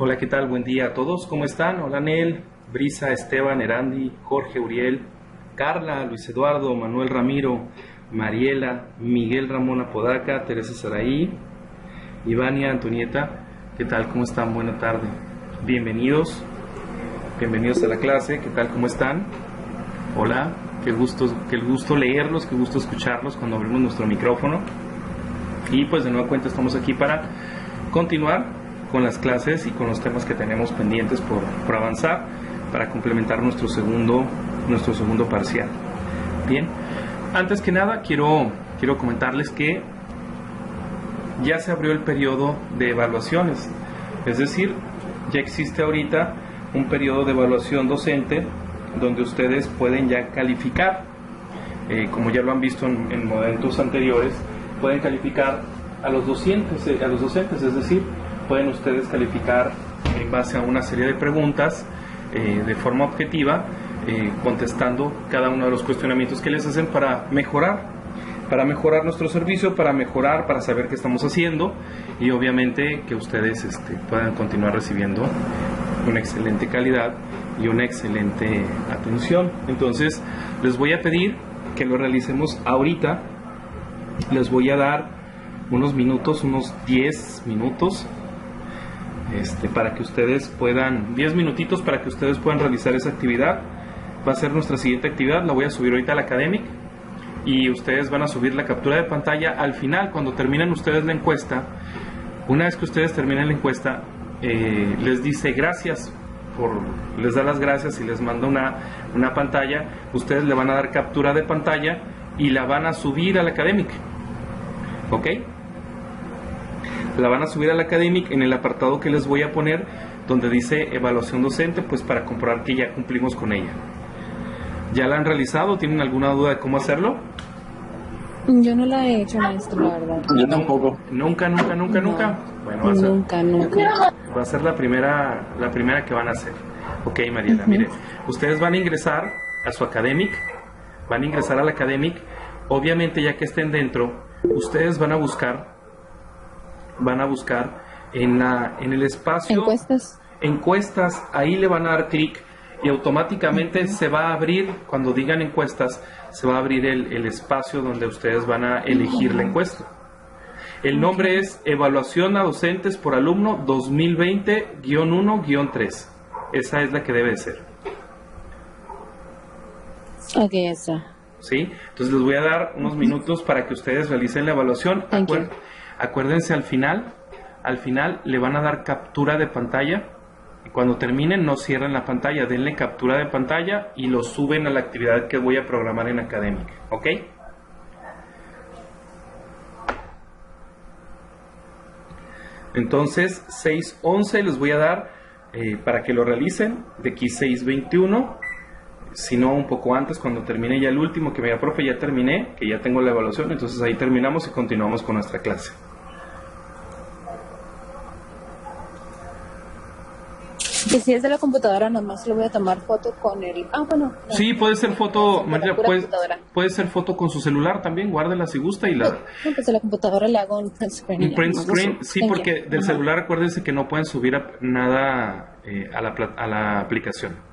Hola, ¿qué tal? Buen día a todos. ¿Cómo están? Hola, Nel, Brisa, Esteban, Erandi, Jorge, Uriel, Carla, Luis Eduardo, Manuel Ramiro, Mariela, Miguel Ramón Apodaca, Teresa Saraí, Ivania, Antonieta. ¿Qué tal? ¿Cómo están? Buena tarde. Bienvenidos. Bienvenidos a la clase. ¿Qué tal? ¿Cómo están? Hola. Qué gusto leerlos, qué gusto escucharlos cuando abrimos nuestro micrófono. Y pues de nueva cuenta estamos aquí para continuar con las clases y con los temas que tenemos pendientes por avanzar para complementar nuestro segundo parcial. Bien, antes que nada quiero comentarles que ya se abrió el periodo de evaluaciones, es decir, ya existe ahorita un periodo de evaluación docente donde ustedes pueden ya calificar, como ya lo han visto en momentos anteriores, pueden calificar a los docentes, es decir, pueden ustedes calificar en base a una serie de preguntas de forma objetiva, contestando cada uno de los cuestionamientos que les hacen para mejorar nuestro servicio, para saber qué estamos haciendo y obviamente que ustedes puedan continuar recibiendo una excelente calidad y una excelente atención. Entonces les voy a pedir que lo realicemos ahorita. Les voy a dar unos minutos, unos 10 minutos para que ustedes puedan, 10 minutitos para que ustedes puedan realizar esa actividad. Va a ser nuestra siguiente actividad, la voy a subir ahorita al Academic y ustedes van a subir la captura de pantalla al final cuando terminen ustedes la encuesta. Una vez que ustedes terminen la encuesta, les dice gracias, les da las gracias y les manda una pantalla. Ustedes le van a dar captura de pantalla y la van a subir al Academic, ¿ok? La van a subir al Academic en el apartado que les voy a poner donde dice evaluación docente, pues para comprobar que ya cumplimos con ella. ¿Ya la han realizado? ¿Tienen alguna duda de cómo hacerlo? Yo no la he hecho, maestro, la verdad. Yo tampoco. ¿Nunca? No, Bueno, nunca. va a ser la primera que van a hacer. Ok, Mariela, mire, ustedes van a ingresar a su Academic, van a ingresar al Academic. Obviamente, ya que estén dentro, ustedes van a buscar en el espacio encuestas, ahí le van a dar clic y automáticamente se va a abrir, cuando digan encuestas, se va a abrir el espacio donde ustedes van a elegir la encuesta. El nombre es Evaluación a Docentes por Alumno 2020-1-3. Esa es la que debe ser. Ok, esa. ¿Sí? Entonces les voy a dar unos minutos para que ustedes realicen la evaluación. Acuérdense al final le van a dar captura de pantalla. Y cuando terminen no cierren la pantalla, denle captura de pantalla y lo suben a la actividad que voy a programar en Academic. ¿Ok? Entonces 6:11 les voy a dar para que lo realicen. De aquí 6:21, si no un poco antes, cuando termine ya el último, que me diga, profe, ya terminé, que ya tengo la evaluación. Entonces ahí terminamos y continuamos con nuestra clase. Y si es de la computadora, nomás le voy a tomar foto con el... bueno. Sí, puede ser foto, María, puede ser foto foto con su celular también, guárdela si gusta y la... No, pues de la computadora le hago un print screen. Un print screen, sí, porque del celular acuérdense que no pueden subir nada a la aplicación.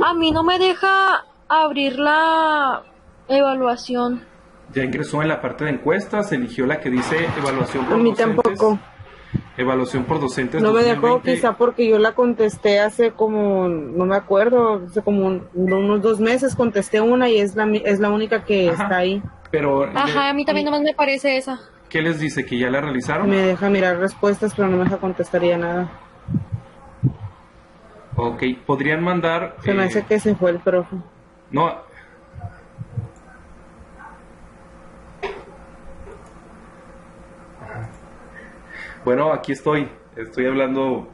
A mí no me deja abrir la evaluación. Ya ingresó en la parte de encuestas, eligió la que dice evaluación A por mí docentes. tampoco. Evaluación por docentes No me dejó 2020. quizá porque yo la contesté hace como, no me acuerdo, hace como unos 2 meses contesté una y es la única que está Ajá. ahí. Pero, Ajá, a mí también nomás me parece esa. ¿qué les dice? ¿Que ya la realizaron? Me deja mirar respuestas, pero no me deja contestar ya nada. Ok, podrían mandar... Se me hace que se fue el profe. no, bueno, aquí estoy. Estoy hablando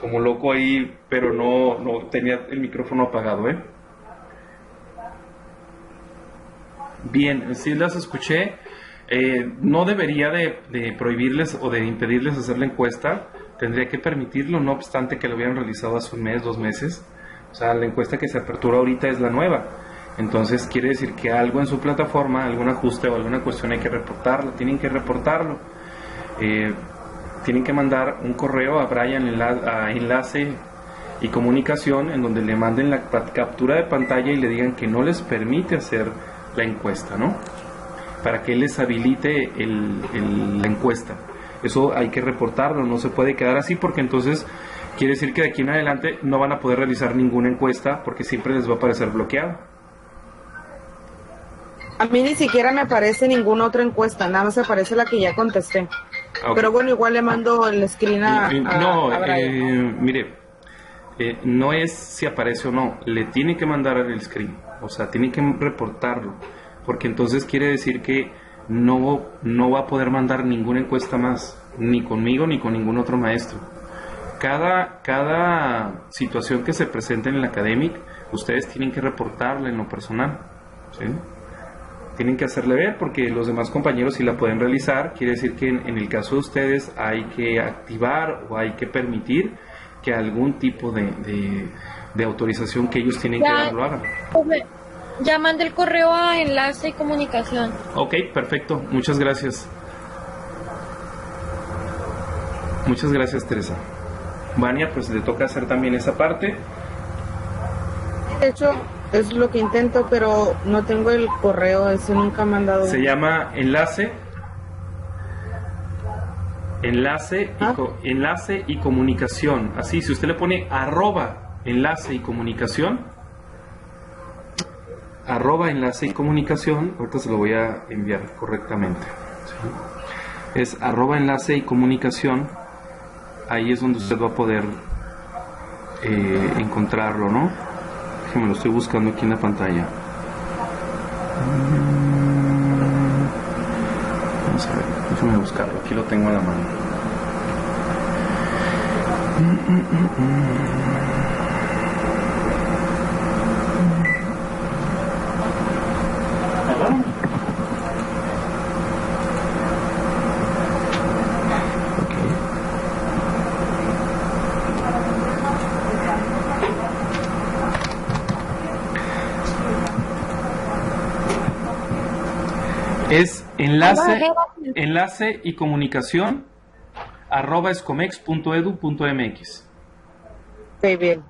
como loco ahí, pero no tenía el micrófono apagado, ¿eh? Bien, sí las escuché. No debería de prohibirles o de impedirles hacer la encuesta. Tendría que permitirlo, no obstante que lo hubieran realizado hace un mes, 2 meses. O sea, la encuesta que se apertura ahorita es la nueva. Entonces quiere decir que algo en su plataforma, algún ajuste o alguna cuestión hay que reportarlo. Tienen que reportarlo. Eh, Tienen que mandar un correo a Brian a enlace y comunicación en donde le manden la captura de pantalla y le digan que no les permite hacer la encuesta, ¿no? Para que él les habilite la encuesta. Eso hay que reportarlo, no se puede quedar así porque entonces quiere decir que de aquí en adelante no van a poder realizar ninguna encuesta porque siempre les va a aparecer bloqueado. A mí ni siquiera me aparece ninguna otra encuesta, nada más aparece la que ya contesté. Okay. Pero bueno, igual le mando el screen No, a Brian. mire, no es si aparece o no, le tiene que mandar el screen, o sea, tiene que reportarlo, porque entonces quiere decir que no va a poder mandar ninguna encuesta más, ni conmigo ni con ningún otro maestro. Cada situación que se presente en el academic, ustedes tienen que reportarla en lo personal, ¿sí? Tienen que hacerle ver porque los demás compañeros sí la pueden realizar. Quiere decir que en el caso de ustedes hay que activar o hay que permitir que algún tipo de autorización que ellos tienen que dar lo hagan. Ya mandé el correo a enlace y comunicación. Ok, perfecto. Muchas gracias. Muchas gracias, Teresa. Vania, pues le toca hacer también esa parte. De hecho, es lo que intento, pero no tengo el correo, ese nunca me han dado. Se llama enlace y comunicación. Así, si usted le pone @enlace y comunicación, @enlace y comunicación, ahorita se lo voy a enviar correctamente, ¿sí? Es @enlace y comunicación. Ahí es donde usted va a poder encontrarlo, ¿no? Déjeme, lo estoy buscando aquí en la pantalla. Vamos a ver, déjame buscarlo, aquí lo tengo a la mano. Es enlace y comunicación @escomex.edu.mx. Sí, bien.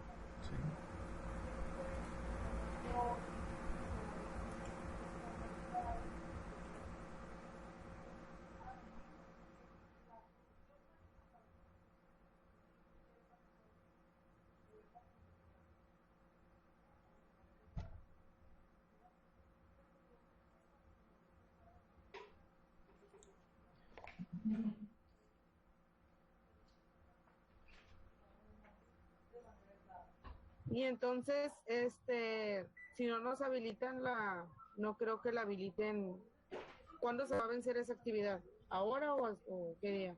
Y entonces, si no nos habilitan no creo que la habiliten. ¿Cuándo se va a vencer esa actividad? ¿Ahora o qué día?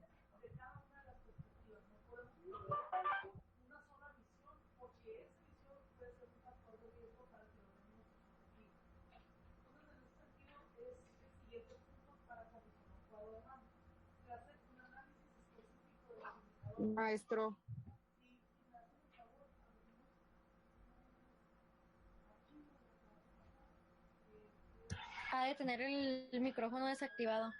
Maestro. Ha de tener el micrófono desactivado.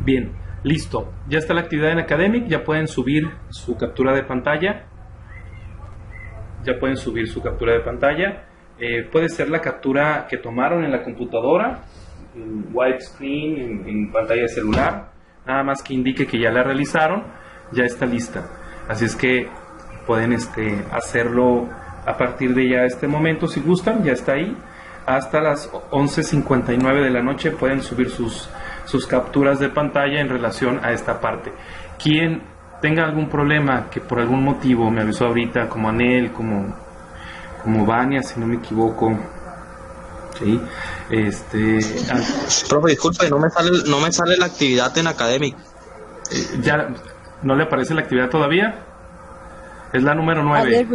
Bien, listo. Ya está la actividad en Academic, ya pueden subir su captura de pantalla. Ya pueden subir su captura de pantalla. Puede ser la captura que tomaron en la computadora, en widescreen, en pantalla de celular. Nada más que indique que ya la realizaron, ya está lista. Así es que pueden hacerlo a partir de ya este momento si gustan, ya está ahí. Hasta las 11:59 de la noche pueden subir sus capturas de pantalla en relación a esta parte. Quien tenga algún problema, que por algún motivo me avisó ahorita, como Anel, como Vania, si no me equivoco, ¿sí? Profe, disculpe, no me sale la actividad en Academic. ¿Ya no le aparece la actividad todavía? Es la número 9.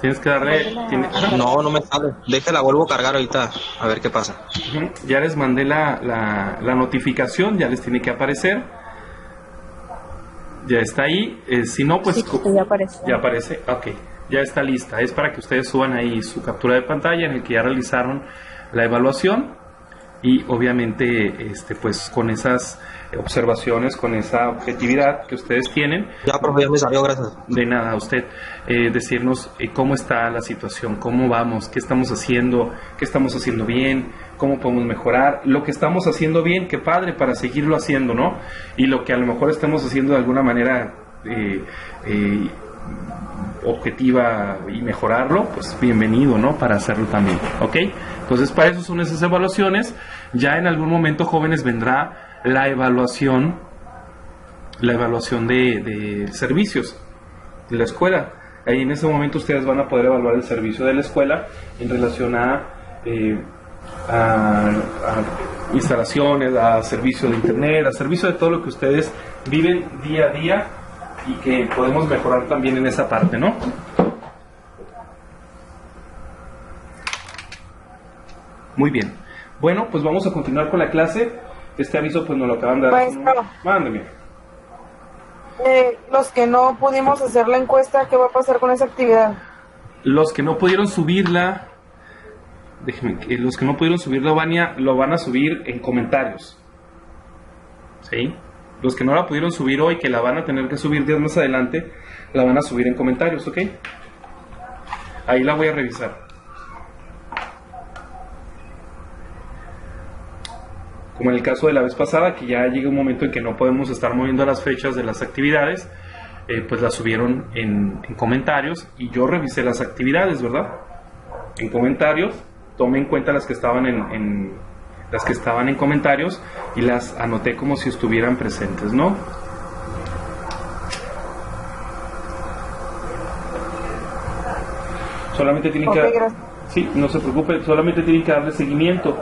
Tienes que darle... No me sale. Déjela, vuelvo a cargar ahorita, a ver qué pasa. Ya les mandé la notificación, ya les tiene que aparecer. Ya está ahí. Si no, pues... Sí, ya aparece. Ya aparece, ok. Ya está lista. Es para que ustedes suban ahí su captura de pantalla en el que ya realizaron la evaluación. Y obviamente, pues con esas observaciones, con esa objetividad que ustedes tienen. Ya, profe, ya me salió, gracias. De nada, a usted decirnos cómo está la situación, cómo vamos, qué estamos haciendo bien, cómo podemos mejorar, lo que estamos haciendo bien, qué padre para seguirlo haciendo, ¿no? Y lo que a lo mejor estamos haciendo de alguna manera objetiva y mejorarlo, pues bienvenido, ¿no? Para hacerlo también, ¿ok? Entonces, para eso son esas evaluaciones. Ya en algún momento, jóvenes, vendrá la evaluación de servicios de la escuela. Ahí en ese momento ustedes van a poder evaluar el servicio de la escuela en relación a instalaciones, a servicio de internet, a servicio de todo lo que ustedes viven día a día y que podemos mejorar también en esa parte, ¿no? Muy bien. Bueno, pues vamos a continuar con la clase. Este aviso pues nos lo acaban de dar. Maestro. Mándeme. Los que no pudimos hacer la encuesta, ¿qué va a pasar con esa actividad? Los que no pudieron subirla, los que no pudieron subirla, Vania, lo van a subir en comentarios. ¿Sí? Los que no la pudieron subir hoy, que la van a tener que subir días más adelante, la van a subir en comentarios, ¿ok? Ahí la voy a revisar. Como en el caso de la vez pasada, que ya llega un momento en que no podemos estar moviendo las fechas de las actividades, pues las subieron en comentarios y yo revisé las actividades, ¿verdad? En comentarios, tomé en cuenta las que estaban en comentarios y las anoté como si estuvieran presentes, ¿no? Solamente tienen que... Sí, no se preocupe, solamente tienen que darle seguimiento.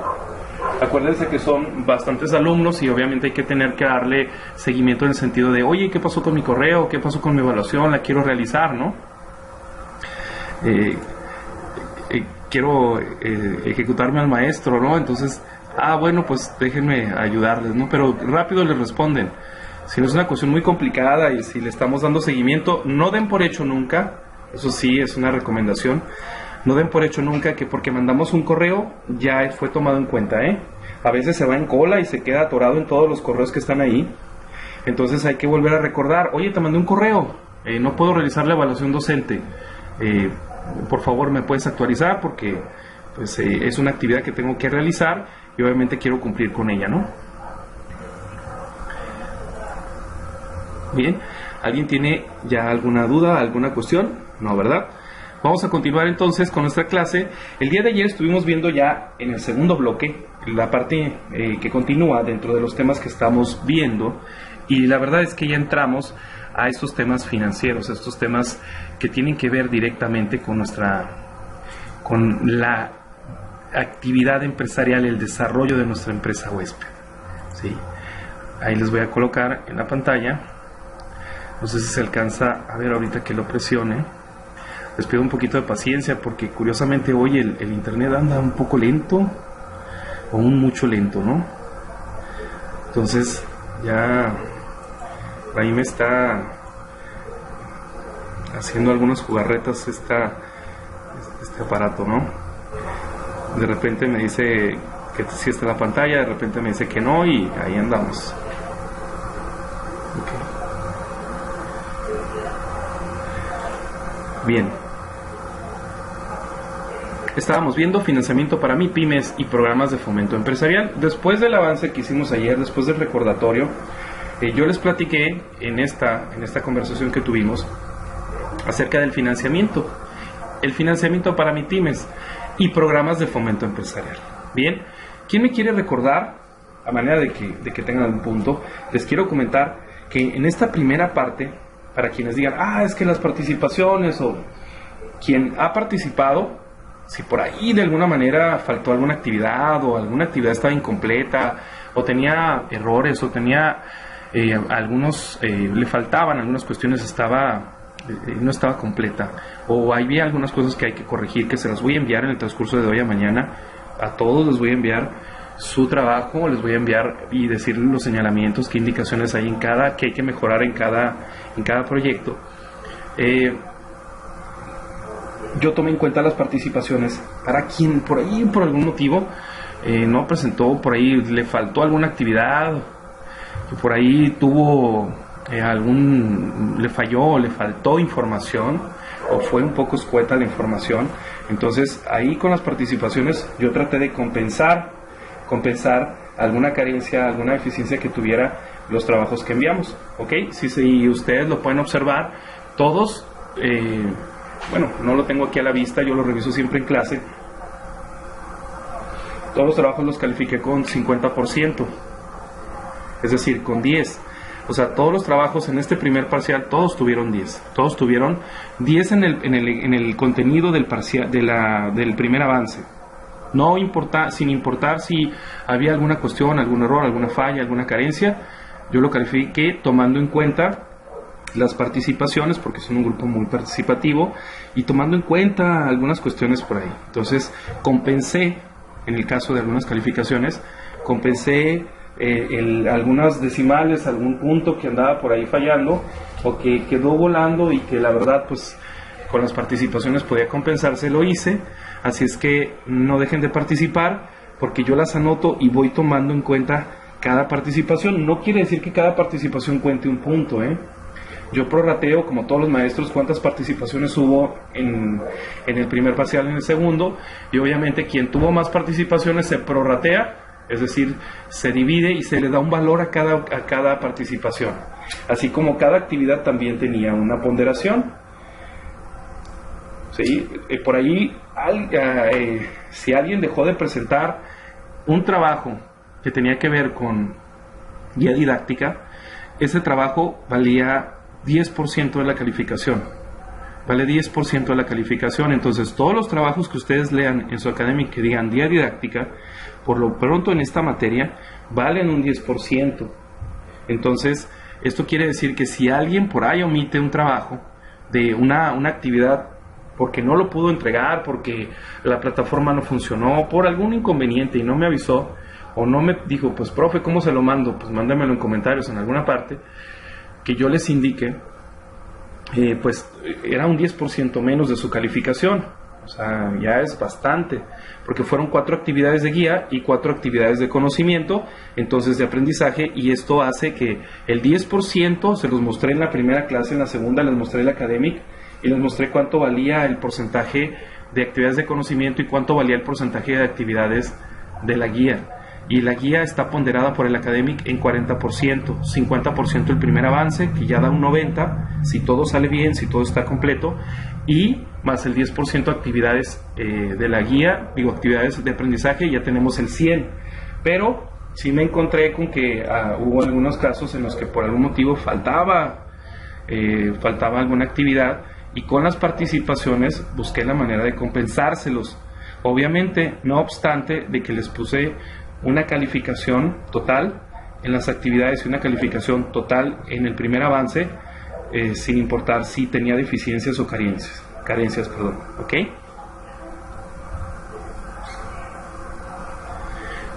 Acuérdense que son bastantes alumnos y obviamente hay que tener que darle seguimiento en el sentido de, oye, ¿qué pasó con mi correo? ¿Qué pasó con mi evaluación? La quiero realizar, ¿no? Quiero ejecutarme al maestro, ¿no? Entonces, bueno, pues déjenme ayudarles, ¿no? Pero rápido les responden. Si no es una cuestión muy complicada y si le estamos dando seguimiento, no den por hecho nunca, eso sí es una recomendación. No den por hecho nunca que porque mandamos un correo ya fue tomado en cuenta, ¿eh? A veces se va en cola y se queda atorado en todos los correos que están ahí. Entonces hay que volver a recordar, oye, te mandé un correo, no puedo realizar la evaluación docente. Por favor, ¿me puedes actualizar? Porque pues, es una actividad que tengo que realizar y obviamente quiero cumplir con ella, ¿no? Bien, ¿alguien tiene ya alguna duda, alguna cuestión? No, ¿verdad? Vamos a continuar entonces con nuestra clase. El día de ayer estuvimos viendo ya en el segundo bloque la parte que continúa dentro de los temas que estamos viendo y la verdad es que ya entramos a estos temas financieros, a estos temas que tienen que ver directamente con la actividad empresarial, el desarrollo de nuestra empresa huésped. ¿Sí? Ahí les voy a colocar en la pantalla. No sé si se alcanza a ver ahorita que lo presione. Les pido un poquito de paciencia porque curiosamente hoy el internet anda un poco lento o mucho lento, ¿no? Entonces ya ahí me está haciendo algunas jugarretas este aparato, ¿no? De repente me dice que sí está la pantalla, de repente me dice que no y ahí andamos. Bien. Estábamos viendo financiamiento para MIPYMES y programas de fomento empresarial. Después del avance que hicimos ayer, después del recordatorio, yo les platiqué en esta conversación que tuvimos acerca del financiamiento. El financiamiento para MIPYMES y programas de fomento empresarial. Bien, ¿quién me quiere recordar? A manera de que tengan un punto, les quiero comentar que en esta primera parte, para quienes digan, es que las participaciones, o quien ha participado, si por ahí de alguna manera faltó alguna actividad, o alguna actividad estaba incompleta, o tenía errores, o tenía le faltaban algunas cuestiones, no estaba completa, o había algunas cosas que hay que corregir, que se las voy a enviar en el transcurso de hoy a mañana. A todos les voy a enviar su trabajo, les voy a enviar y decirles los señalamientos, qué indicaciones hay que hay que mejorar en cada proyecto. Yo tomé en cuenta las participaciones para quien por ahí, por algún motivo, no presentó, por ahí le faltó alguna actividad, por ahí tuvo le falló, le faltó información, o fue un poco escueta la información. Entonces ahí con las participaciones yo traté de compensar alguna carencia, alguna deficiencia que tuviera los trabajos que enviamos, ¿ok? Si ustedes lo pueden observar, todos, no lo tengo aquí a la vista, yo lo reviso siempre en clase. Todos los trabajos los califiqué con 50%, es decir, con 10. O sea, todos los trabajos en este primer parcial, todos tuvieron 10. Todos tuvieron 10 en el contenido del parcial, del primer avance. Sin importar si había alguna cuestión, algún error, alguna falla, alguna carencia, yo lo califiqué tomando en cuenta las participaciones, porque son un grupo muy participativo, y tomando en cuenta algunas cuestiones por ahí. Entonces, compensé, en el caso de algunas calificaciones, algunas decimales, algún punto que andaba por ahí fallando o que quedó volando y que la verdad pues con las participaciones podía compensarse, lo hice. Así es que no dejen de participar, porque yo las anoto y voy tomando en cuenta cada participación. No quiere decir que cada participación cuente un punto, Yo prorrateo, como todos los maestros, cuántas participaciones hubo en el primer parcial, en el segundo, y obviamente quien tuvo más participaciones se prorratea. Es decir, se divide y se le da un valor a cada participación. Así como cada actividad también tenía una ponderación. ¿Sí? Por ahí, si alguien dejó de presentar un trabajo que tenía que ver con guía didáctica, ese trabajo valía 10% de la calificación. Vale 10% de la calificación. Entonces, todos los trabajos que ustedes lean en su academia que digan guía didáctica, por lo pronto en esta materia, valen un 10%. Entonces, esto quiere decir que si alguien por ahí omite un trabajo de una actividad porque no lo pudo entregar, porque la plataforma no funcionó, por algún inconveniente y no me avisó, o no me dijo, pues profe, ¿cómo se lo mando? Pues mándamelo en comentarios en alguna parte, que yo les indique, pues era un 10% menos de su calificación. O sea, ya es bastante, porque fueron 4 actividades de guía y 4 actividades de conocimiento, entonces de aprendizaje, y esto hace que el 10% se los mostré en la primera clase, en la segunda les mostré el academic y les mostré cuánto valía el porcentaje de actividades de conocimiento y cuánto valía el porcentaje de actividades de la guía. Y la guía está ponderada por el academic en 40%, 50% el primer avance, que ya da un 90%, si todo sale bien, si todo está completo, y más el 10% actividades de la guía, actividades de aprendizaje, ya tenemos el 100%. Pero sí me encontré con que hubo algunos casos en los que por algún motivo faltaba alguna actividad, y con las participaciones busqué la manera de compensárselos. Obviamente, no obstante de que les puse una calificación total en las actividades y una calificación total en el primer avance, sin importar si tenía deficiencias o carencias, ¿ok?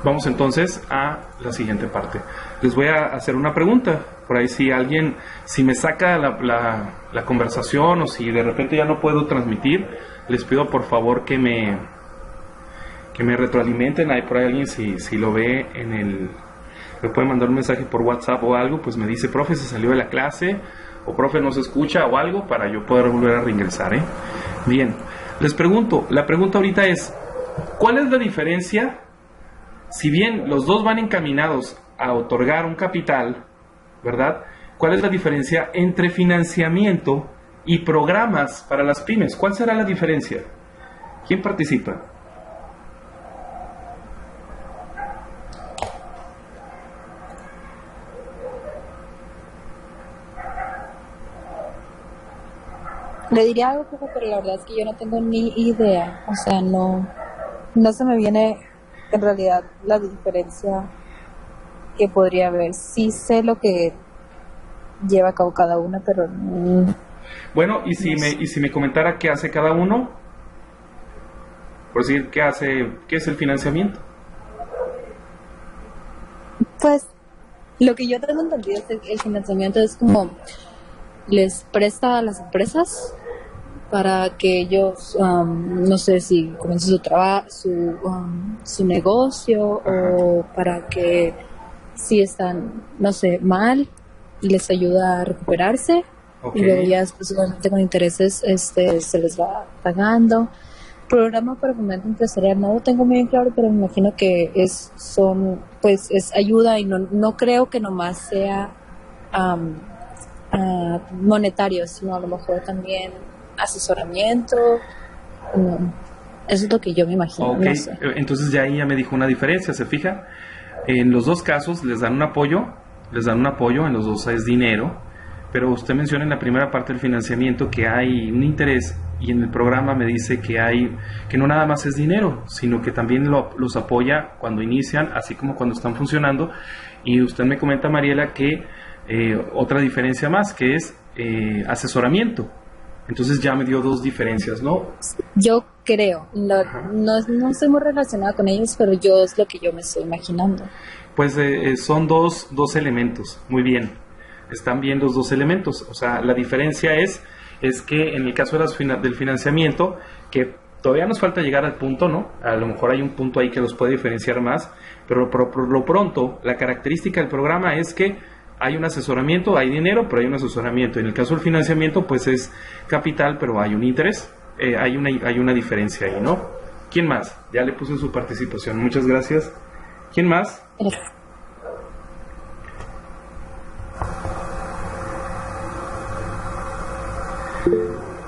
Vamos entonces a la siguiente parte. Les voy a hacer una pregunta. Por ahí si me saca la conversación, o si de repente ya no puedo transmitir, les pido por favor que me retroalimenten. Hay por ahí alguien si lo ve me puede mandar un mensaje por WhatsApp o algo, pues me dice, profe, se salió de la clase, o profe, no se escucha, o algo, para yo poder volver a reingresar, ¿eh? Bien, les pregunto, la pregunta ahorita es, ¿cuál es la diferencia? Si bien los dos van encaminados a otorgar un capital, ¿verdad? ¿Cuál es la diferencia entre financiamiento y programas para las pymes? ¿Cuál será la diferencia? ¿Quién participa? Le diría algo, profe, pero la verdad es que yo no tengo ni idea. O sea, no se me viene en realidad la diferencia que podría haber. Sí sé lo que lleva a cabo cada una, pero Bueno, y si me comentara qué hace cada uno, por decir, qué es el financiamiento. pues lo que yo tengo entendido es que el financiamiento es como les presta a las empresas para que ellos, no sé si comiencen su trabajo, su negocio, o para que si están, no sé, mal, les ayuda a recuperarse. Okay. Y luego ya después, obviamente, con intereses se les va pagando. Programa para fomento empresarial no lo tengo muy bien claro, pero me imagino que es ayuda, y no creo que nomás sea monetario, sino a lo mejor también asesoramiento. Eso es lo que yo me imagino. Okay. No sé. Entonces ya ahí ya me dijo una diferencia, ¿se fija? En los dos casos les dan un apoyo, en los dos es dinero, pero usted menciona en la primera parte del financiamiento que hay un interés, y en el programa me dice que no nada más es dinero, sino que también los apoya cuando inician, así como cuando están funcionando. Y usted me comenta, Mariela, que otra diferencia más, que es asesoramiento. Entonces ya me dio dos diferencias, ¿no? Yo creo, no estoy muy relacionada con ellos, pero yo es lo que yo me estoy imaginando. Pues son dos elementos, muy bien, están bien los dos elementos. O sea, la diferencia es que en el caso del financiamiento, que todavía nos falta llegar al punto, ¿no? A lo mejor hay un punto ahí que los puede diferenciar más, pero por lo pronto, la característica del programa es que hay un asesoramiento, hay dinero, pero hay un asesoramiento. En el caso del financiamiento, pues es capital, pero hay un interés, hay una diferencia ahí, ¿no? ¿Quién más? Ya le puse su participación, muchas gracias. ¿Quién más?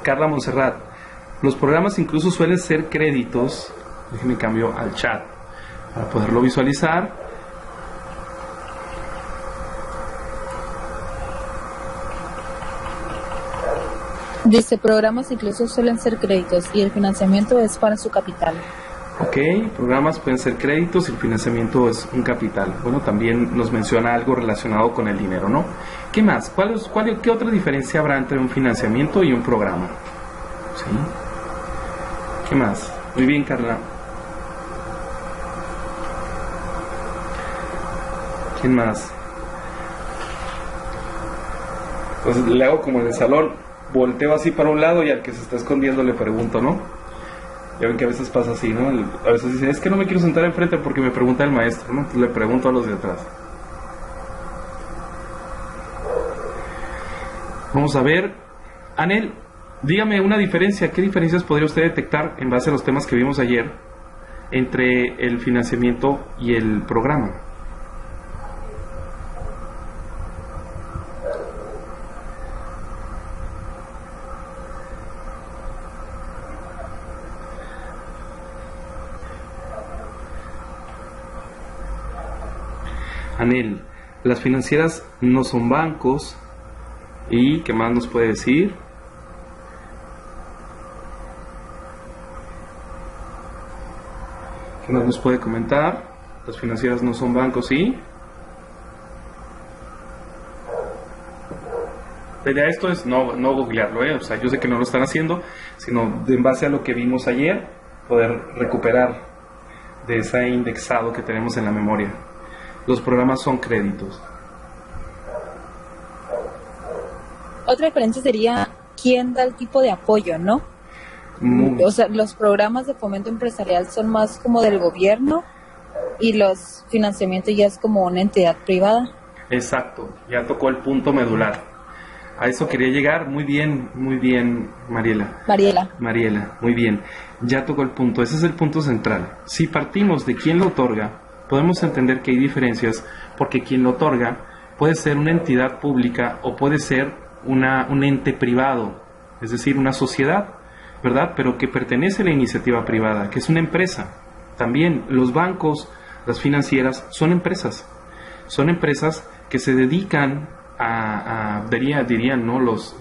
Carla Montserrat, los programas incluso suelen ser créditos. Déjenme cambio al chat para poderlo visualizar. Dice, programas incluso suelen ser créditos y el financiamiento es para su capital. Ok, programas pueden ser créditos y el financiamiento es un capital. Bueno, también nos menciona algo relacionado con el dinero, ¿no? ¿Qué más? ¿Qué otra diferencia habrá entre un financiamiento y un programa? ¿Sí? ¿Qué más? Muy bien, Carla. ¿Quién más? Entonces le hago como en el salón, volteo así para un lado y al que se está escondiendo le pregunto, ¿no? Ya ven que a veces pasa así, ¿no? A veces dicen, es que no me quiero sentar enfrente porque me pregunta el maestro, ¿no? Entonces le pregunto a los de atrás. Vamos a ver. Anel, dígame una diferencia. ¿Qué diferencias podría usted detectar en base a los temas que vimos ayer entre el financiamiento y el programa? Anel, las financieras no son bancos. ¿Y qué más nos puede decir? ¿Qué más nos puede comentar? Las financieras no son bancos, ¿sí? La idea de esto es no googlearlo, ¿eh? O sea, yo sé que no lo están haciendo, sino en base a lo que vimos ayer, poder recuperar de ese indexado que tenemos en la memoria. Los programas son créditos. Otra diferencia sería quién da el tipo de apoyo, ¿no? O sea, los programas de fomento empresarial son más como del gobierno y los financiamientos ya es como una entidad privada. Exacto, ya tocó el punto medular. A eso quería llegar. Muy bien, Mariela. Mariela, muy bien. Ya tocó el punto. Ese es el punto central. Si partimos de quién lo otorga, podemos entender que hay diferencias, porque quien lo otorga puede ser una entidad pública o puede ser un ente privado, es decir, una sociedad, ¿verdad? Pero que pertenece a la iniciativa privada, que es una empresa. También los bancos, las financieras, son empresas que se dedican dirían, ¿no? Los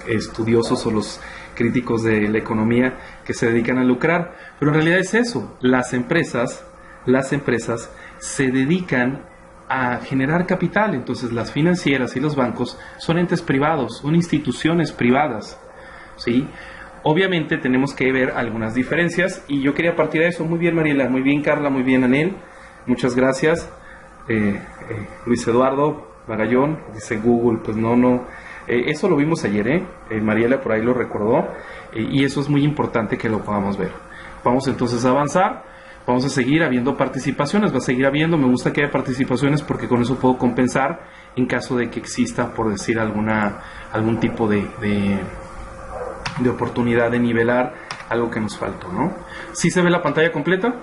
estudiosos o los críticos de la economía, que se dedican a lucrar, pero en realidad es eso. Las empresas se dedican a generar capital. Entonces las financieras y los bancos son entes privados, son instituciones privadas, ¿sí? Obviamente tenemos que ver algunas diferencias y yo quería partir de eso. Muy bien, Mariela, muy bien, Carla, muy bien, Anel, muchas gracias. Luis Eduardo Magallón dice Google, pues no, eso lo vimos ayer, Mariela por ahí lo recordó, y eso es muy importante que lo podamos ver. Vamos entonces a avanzar, vamos a seguir habiendo participaciones, va a seguir habiendo, me gusta que haya participaciones porque con eso puedo compensar en caso de que exista, por decir, algún tipo de oportunidad de nivelar algo que nos faltó, ¿no? ¿Sí se ve la pantalla completa?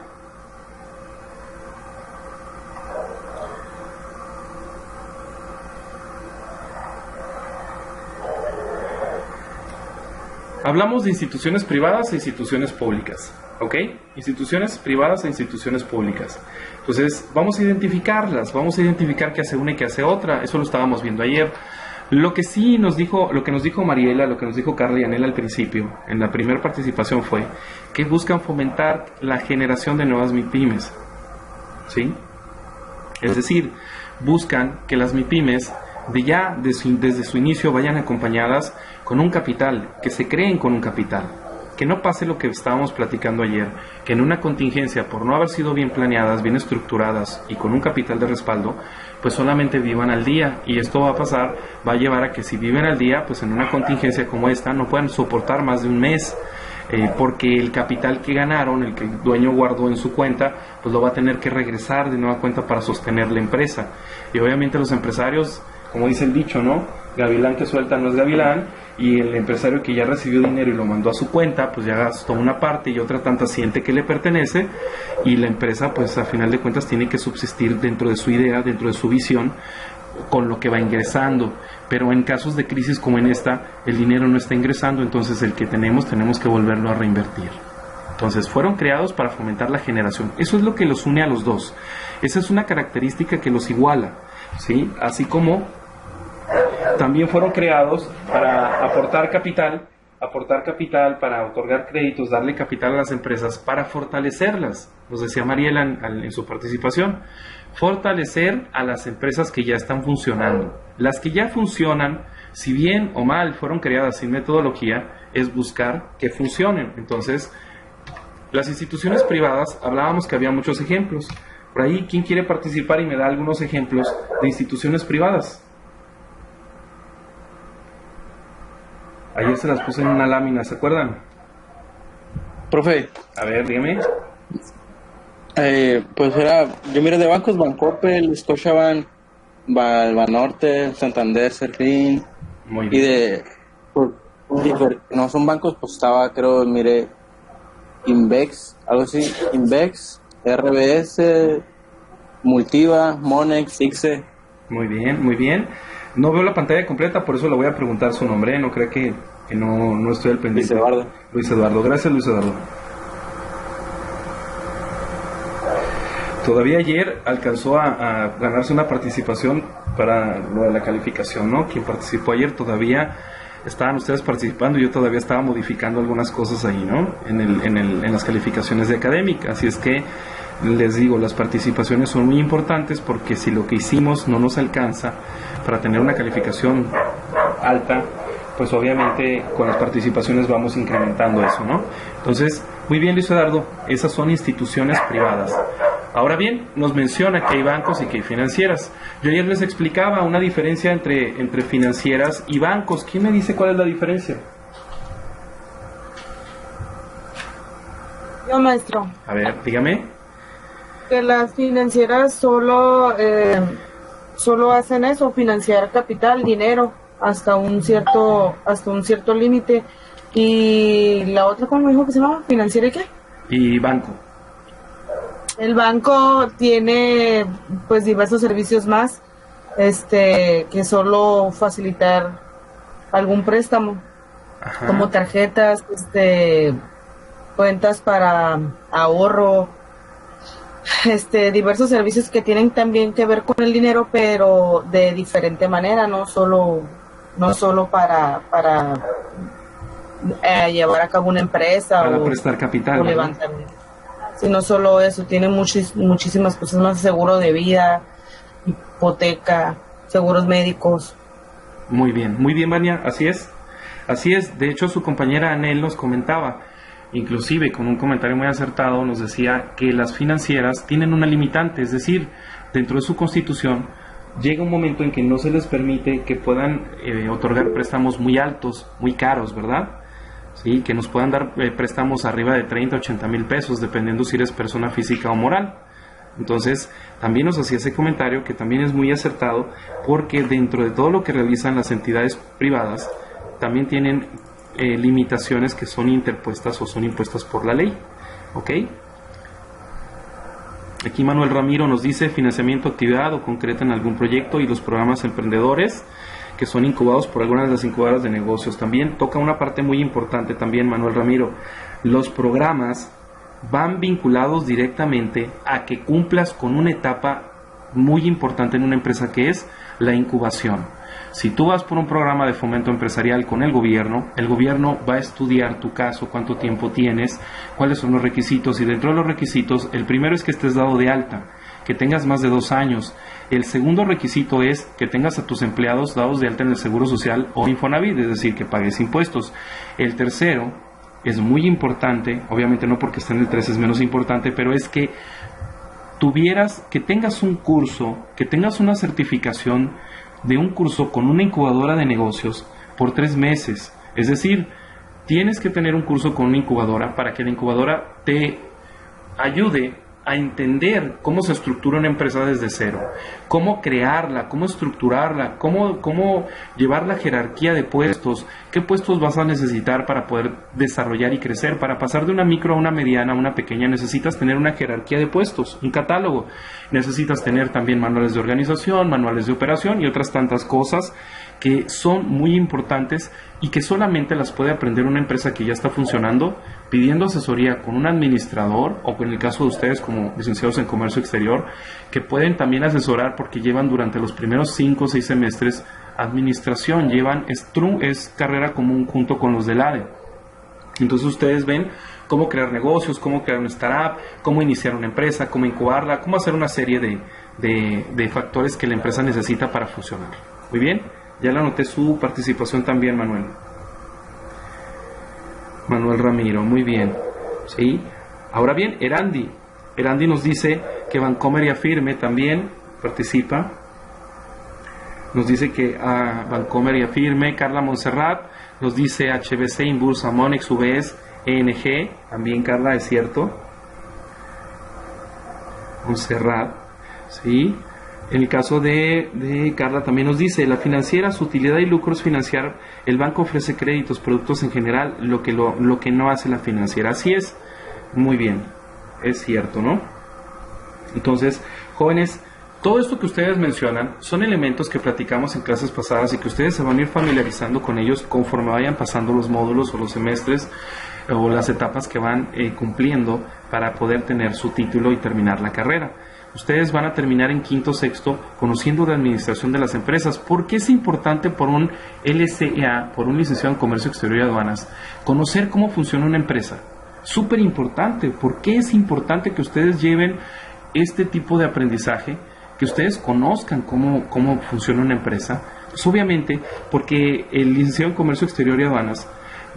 Hablamos de instituciones privadas e instituciones públicas, ¿ok? Instituciones privadas e instituciones públicas. Entonces, vamos a identificarlas, vamos a identificar qué hace una y qué hace otra. Eso lo estábamos viendo ayer. Lo que nos dijo Mariela, lo que nos dijo Carla y Anel al principio, en la primera participación, fue que buscan fomentar la generación de nuevas MIPYMES, ¿sí? Es decir, buscan que las MIPYMES desde su inicio vayan acompañadas con un capital, que se creen con un capital, que no pase lo que estábamos platicando ayer, que en una contingencia, por no haber sido bien planeadas, bien estructuradas y con un capital de respaldo, pues solamente vivan al día, y esto va a llevar a que si viven al día, pues en una contingencia como esta no puedan soportar más de un mes, porque el capital que ganaron, el que el dueño guardó en su cuenta, pues lo va a tener que regresar de nueva cuenta para sostener la empresa. Y obviamente los empresarios, como dice el dicho, ¿no? Gavilán que suelta no es gavilán, y el empresario que ya recibió dinero y lo mandó a su cuenta, pues ya gastó una parte y otra tanta siente que le pertenece, y la empresa, pues a final de cuentas tiene que subsistir dentro de su idea, dentro de su visión, con lo que va ingresando. Pero en casos de crisis como en esta, el dinero no está ingresando, entonces el que tenemos que volverlo a reinvertir. Entonces fueron creados para fomentar la generación. Eso es lo que los une a los dos. Esa es una característica que los iguala, ¿sí? Así como también fueron creados para aportar capital, para otorgar créditos, darle capital a las empresas, para fortalecerlas. Nos decía Mariela en su participación, fortalecer a las empresas que ya están funcionando. Las que ya funcionan, si bien o mal fueron creadas sin metodología, es buscar que funcionen. Entonces, las instituciones privadas, hablábamos que había muchos ejemplos. Por ahí, ¿quién quiere participar y me da algunos ejemplos de instituciones privadas? Ayer se las puse en una lámina, ¿se acuerdan? Profe. A ver, dígame. Pues yo miré de bancos, Bancoppel, Scotiabank, Banorte, Santander, Serfín. Muy bien. No son bancos, pues miré Invex, algo así, Invex, RBS, Multiva, Monex, ICSE. Muy bien. No veo la pantalla completa, por eso le voy a preguntar su nombre, no creo que no estoy al pendiente. Luis Eduardo, gracias Luis Eduardo. Todavía ayer alcanzó a ganarse una participación para lo de la calificación, ¿no? Quien participó ayer todavía estaban ustedes participando y yo todavía estaba modificando algunas cosas ahí, ¿no? En las calificaciones de académica, así es que les digo, las participaciones son muy importantes porque si lo que hicimos no nos alcanza para tener una calificación alta, pues obviamente con las participaciones vamos incrementando eso, ¿no? Entonces, muy bien Luis Eduardo, esas son instituciones privadas. Ahora bien, nos menciona que hay bancos y que hay financieras. Yo ayer les explicaba una diferencia entre financieras y bancos. ¿Quién me dice cuál es la diferencia? No, maestro. A ver, dígame. Que las financieras solo hacen eso, financiar capital, dinero, hasta un cierto límite. Y la otra, ¿cómo me dijo que se llama? ¿Financiera y qué? Y banco. El banco tiene pues diversos servicios más, que solo facilitar algún préstamo, Ajá. como tarjetas, cuentas para ahorro, diversos servicios que tienen también que ver con el dinero, pero de diferente manera, no solo para llevar a cabo una empresa Para o prestar capital, o ¿verdad? levantamiento. Si no solo eso, tiene muchísimas cosas más, seguro de vida, hipoteca, seguros médicos. Muy bien, Vania, así es. Así es, de hecho su compañera Anel nos comentaba, inclusive con un comentario muy acertado, nos decía que las financieras tienen una limitante, es decir, dentro de su constitución llega un momento en que no se les permite que puedan otorgar préstamos muy altos, muy caros, ¿verdad? Sí, que nos puedan dar préstamos arriba de 30, 80 mil pesos, dependiendo si eres persona física o moral. Entonces, también nos hacía ese comentario que también es muy acertado, porque dentro de todo lo que realizan las entidades privadas, también tienen limitaciones que son interpuestas o son impuestas por la ley. ¿Ok? Aquí Manuel Ramiro nos dice financiamiento, actividad o concreta en algún proyecto y los programas emprendedores que son incubados por algunas de las incubadoras de negocios. También toca una parte muy importante también, Manuel Ramiro. Los programas van vinculados directamente a que cumplas con una etapa muy importante en una empresa, que es la incubación. Si tú vas por un programa de fomento empresarial con el gobierno va a estudiar tu caso, cuánto tiempo tienes, cuáles son los requisitos, y dentro de los requisitos, el primero es que estés dado de alta, que tengas más de 2 años. El segundo requisito es que tengas a tus empleados dados de alta en el Seguro Social o Infonavit, es decir, que pagues impuestos. El tercero es muy importante, obviamente no porque esté en el 3 es menos importante, pero es que tengas un curso, que tengas una certificación de un curso con una incubadora de negocios por 3 meses. Es decir, tienes que tener un curso con una incubadora para que la incubadora te ayude a entender cómo se estructura una empresa desde cero, cómo crearla, cómo estructurarla, cómo llevar la jerarquía de puestos, qué puestos vas a necesitar para poder desarrollar y crecer. Para pasar de una micro a una mediana, a una pequeña, necesitas tener una jerarquía de puestos, un catálogo, necesitas tener también manuales de organización, manuales de operación y otras tantas cosas que son muy importantes y que solamente las puede aprender una empresa que ya está funcionando, pidiendo asesoría con un administrador, o en el caso de ustedes como licenciados en comercio exterior, que pueden también asesorar porque llevan durante los primeros 5 o 6 semestres administración, es carrera común junto con los del ADE. Entonces ustedes ven cómo crear negocios, cómo crear una startup, cómo iniciar una empresa, cómo incubarla, cómo hacer una serie de factores que la empresa necesita para funcionar. Muy bien, ya le anoté su participación también, Manuel Ramiro, muy bien. ¿Sí? Ahora bien, Erandi nos dice que Bancomer y Afirme también participa. Nos dice que Bancomer y Afirme. Carla Montserrat nos dice HBC, Inbursa, Monex, UBS, ENG. También, Carla, es cierto. Montserrat, ¿sí? En el caso de Carla también nos dice, la financiera, su utilidad y lucro es financiar. El banco ofrece créditos, productos en general, lo que no hace la financiera. Así es, muy bien, es cierto, ¿no? Entonces, jóvenes, todo esto que ustedes mencionan son elementos que platicamos en clases pasadas y que ustedes se van a ir familiarizando con ellos conforme vayan pasando los módulos o los semestres o las etapas que van cumpliendo para poder tener su título y terminar la carrera. Ustedes van a terminar en quinto, sexto, conociendo de administración de las empresas. ¿Por qué es importante por un LCA, por un licenciado en Comercio Exterior y Aduanas, conocer cómo funciona una empresa? Súper importante. ¿Por qué es importante que ustedes lleven este tipo de aprendizaje? Que ustedes conozcan cómo funciona una empresa. Pues obviamente, porque el licenciado en Comercio Exterior y Aduanas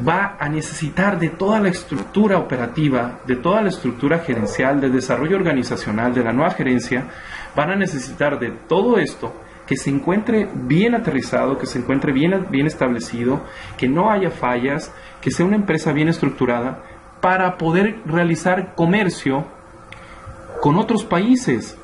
va a necesitar de toda la estructura operativa, de toda la estructura gerencial, de desarrollo organizacional, de la nueva gerencia. Van a necesitar de todo esto, que se encuentre bien aterrizado, que se encuentre bien establecido, que no haya fallas, que sea una empresa bien estructurada, para poder realizar comercio con otros países,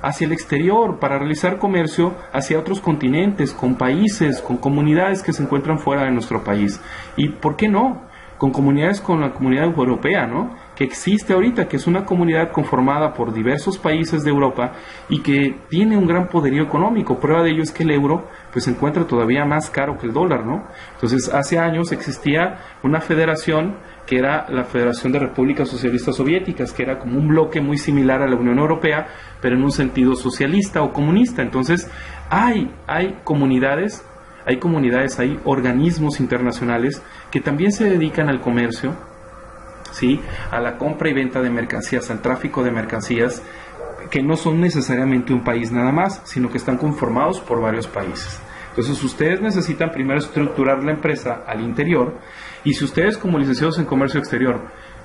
hacia el exterior, para realizar comercio hacia otros continentes, con países, con comunidades que se encuentran fuera de nuestro país. Y ¿por qué no? Con comunidades, con la comunidad europea, ¿no? Que existe ahorita, que es una comunidad conformada por diversos países de Europa y que tiene un gran poderío económico. Prueba de ello es que el euro pues se encuentra todavía más caro que el dólar, ¿no? Entonces, hace años existía una federación que era la Federación de Repúblicas Socialistas Soviéticas, que era como un bloque muy similar a la Unión Europea, pero en un sentido socialista o comunista. Entonces, hay comunidades, hay organismos internacionales que también se dedican al comercio, ¿sí? A la compra y venta de mercancías, al tráfico de mercancías, que no son necesariamente un país nada más, sino que están conformados por varios países. Entonces, ustedes necesitan primero estructurar la empresa al interior, y si ustedes como licenciados en comercio exterior,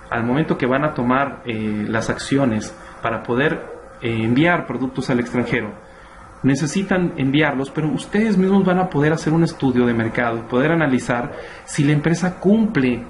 al momento que van a tomar las acciones para poder enviar productos al extranjero, necesitan enviarlos, pero ustedes mismos van a poder hacer un estudio de mercado y poder analizar si la empresa cumple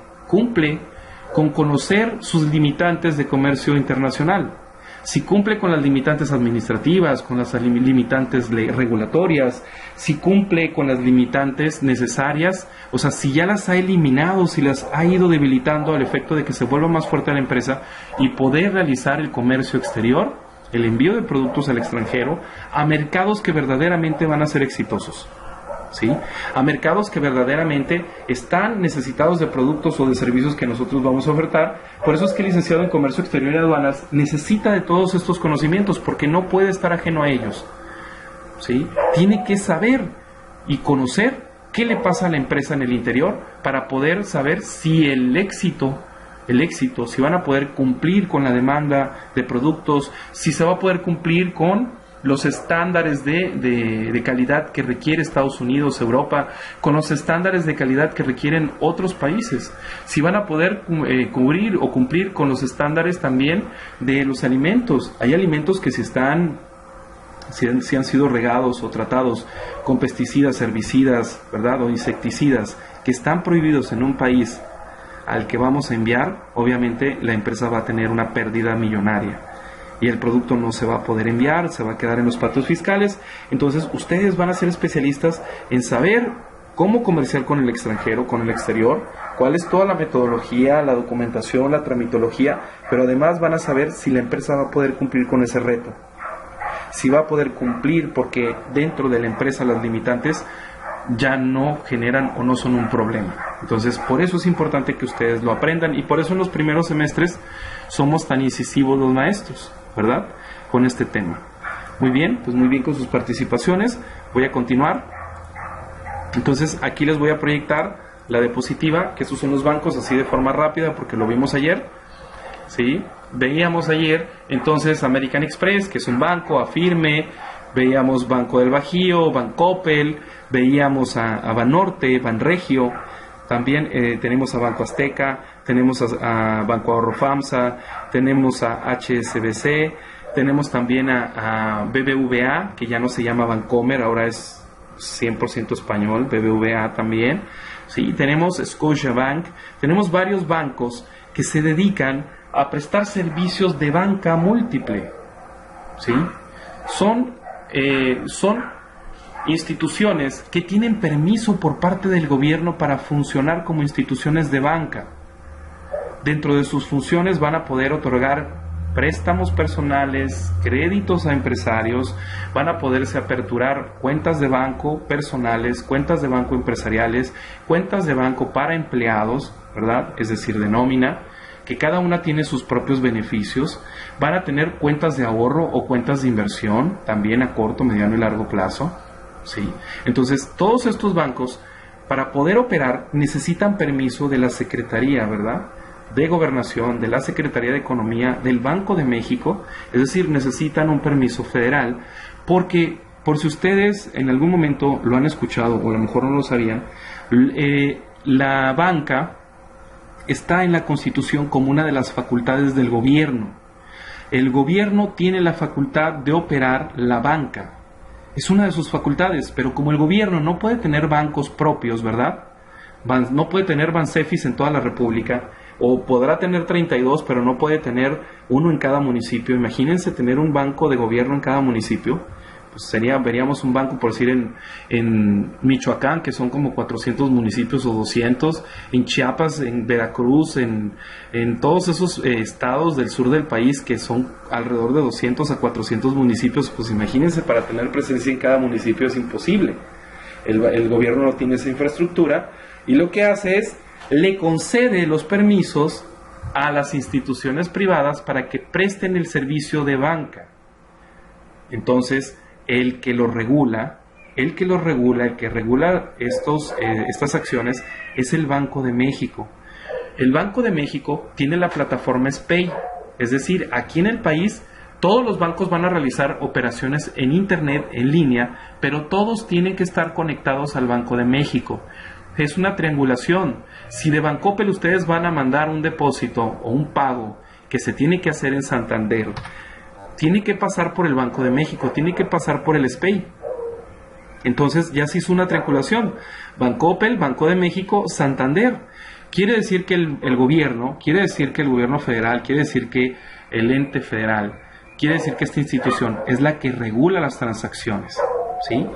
con conocer sus limitantes de comercio internacional, si cumple con las limitantes administrativas, con las limitantes regulatorias, si cumple con las limitantes necesarias, o sea, si ya las ha eliminado, si las ha ido debilitando al efecto de que se vuelva más fuerte la empresa y poder realizar el comercio exterior, el envío de productos al extranjero, a mercados que verdaderamente van a ser exitosos, ¿sí? A mercados que verdaderamente están necesitados de productos o de servicios que nosotros vamos a ofertar. Por eso es que el licenciado en Comercio Exterior y Aduanas necesita de todos estos conocimientos, porque no puede estar ajeno a ellos, ¿sí? Tiene que saber y conocer qué le pasa a la empresa en el interior para poder saber si el éxito, si van a poder cumplir con la demanda de productos, si se va a poder cumplir con los estándares de calidad que requiere Estados Unidos, Europa, con los estándares de calidad que requieren otros países, si van a poder cubrir o cumplir con los estándares también de los alimentos. Hay alimentos que si han sido regados o tratados con pesticidas, herbicidas, ¿verdad?, o insecticidas, que están prohibidos en un país al que vamos a enviar, obviamente la empresa va a tener una pérdida millonaria y el producto no se va a poder enviar, se va a quedar en los patos fiscales. Entonces ustedes van a ser especialistas en saber cómo comerciar con el extranjero, con el exterior, cuál es toda la metodología, la documentación, la tramitología, pero además van a saber si la empresa va a poder cumplir con ese reto, si va a poder cumplir, porque dentro de la empresa las limitantes ya no generan o no son un problema. Entonces, por eso es importante que ustedes lo aprendan, y por eso en los primeros semestres somos tan incisivos los maestros, ¿verdad?, con este tema. Muy bien, pues muy bien con sus participaciones. Voy a continuar. Entonces, aquí les voy a proyectar la diapositiva, que esos son los bancos, así de forma rápida, porque lo vimos ayer, ¿sí? Veíamos ayer, entonces, American Express, que es un banco, Afirme, veíamos Banco del Bajío, Bancoppel, veíamos a Banorte, Banregio, también tenemos a Banco Azteca, tenemos a Banco Ahorro FAMSA, tenemos a HSBC, tenemos también a BBVA, que ya no se llama Bancomer, ahora es 100% español, BBVA también, ¿sí? Tenemos Scotiabank, tenemos varios bancos que se dedican a prestar servicios de banca múltiple, ¿sí? Son instituciones que tienen permiso por parte del gobierno para funcionar como instituciones de banca. Dentro de sus funciones van a poder otorgar préstamos personales, créditos a empresarios, van a poderse aperturar cuentas de banco personales, cuentas de banco empresariales, cuentas de banco para empleados, ¿verdad?, es decir, de nómina, que cada una tiene sus propios beneficios. Van a tener cuentas de ahorro o cuentas de inversión, también a corto, mediano y largo plazo, ¿sí? Entonces, todos estos bancos, para poder operar, necesitan permiso de la Secretaría, ¿verdad?, de Gobernación, de la Secretaría de Economía, del Banco de México, es decir, necesitan un permiso federal, porque, por si ustedes en algún momento lo han escuchado, o a lo mejor no lo sabían, la banca está en la Constitución como una de las facultades del gobierno. El gobierno tiene la facultad de operar la banca. Es una de sus facultades, pero como el gobierno no puede tener bancos propios, ¿verdad?, no puede tener Bansefis en toda la República, o podrá tener 32, pero no puede tener uno en cada municipio. Imagínense tener un banco de gobierno en cada municipio. Pues veríamos un banco, por decir, en Michoacán, que son como 400 municipios o 200, en Chiapas, en Veracruz, en todos esos estados del sur del país, que son alrededor de 200 a 400 municipios. Pues imagínense, para tener presencia en cada municipio es imposible. El gobierno no tiene esa infraestructura, y lo que hace es, le concede los permisos a las instituciones privadas para que presten el servicio de banca. Entonces, el que regula estas acciones es el Banco de México. El Banco de México tiene la plataforma SPEI, es decir, aquí en el país todos los bancos van a realizar operaciones en internet, en línea, pero todos tienen que estar conectados al Banco de México. Es una triangulación. Si de Bancoppel ustedes van a mandar un depósito o un pago que se tiene que hacer en Santander, tiene que pasar por el Banco de México, tiene que pasar por el SPEI. Entonces ya se hizo una triangulación. Bancoppel, Banco de México, Santander. Quiere decir que el gobierno, quiere decir que el gobierno federal, quiere decir que el ente federal, quiere decir que esta institución es la que regula las transacciones, ¿sí?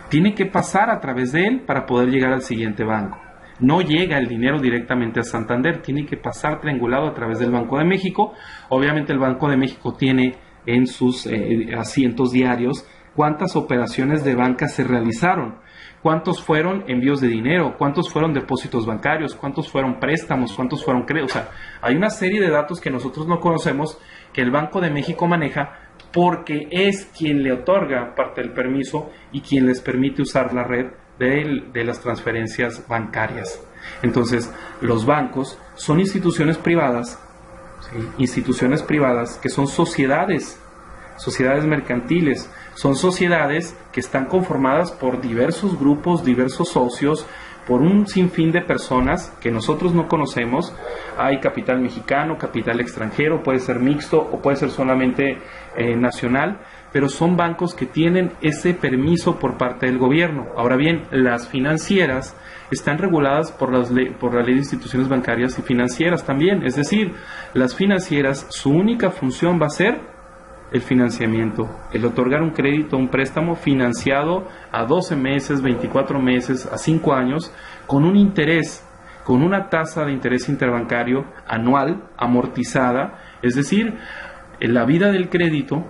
Tiene que pasar a través de él para poder llegar al siguiente banco. No llega el dinero directamente a Santander, tiene que pasar triangulado a través del Banco de México. Obviamente el Banco de México tiene en sus asientos diarios cuántas operaciones de banca se realizaron, cuántos fueron envíos de dinero, cuántos fueron depósitos bancarios, cuántos fueron préstamos, cuántos fueron créditos. O sea, hay una serie de datos que nosotros no conocemos, que el Banco de México maneja, porque es quien le otorga parte del permiso y quien les permite usar la red de las transferencias bancarias. Entonces, los bancos son instituciones privadas, ¿sí? Instituciones privadas que son sociedades mercantiles, son sociedades que están conformadas por diversos grupos, diversos socios, por un sinfín de personas que nosotros no conocemos. Hay capital mexicano, capital extranjero, puede ser mixto o puede ser solamente nacional, pero son bancos que tienen ese permiso por parte del gobierno. Ahora bien, las financieras están reguladas por la ley de instituciones bancarias y financieras también. Es decir, las financieras, su única función va a ser el financiamiento, el otorgar un crédito, un préstamo financiado a 12 meses, 24 meses, a 5 años, con un interés, con una tasa de interés interbancario anual, amortizada. Es decir, en la vida del crédito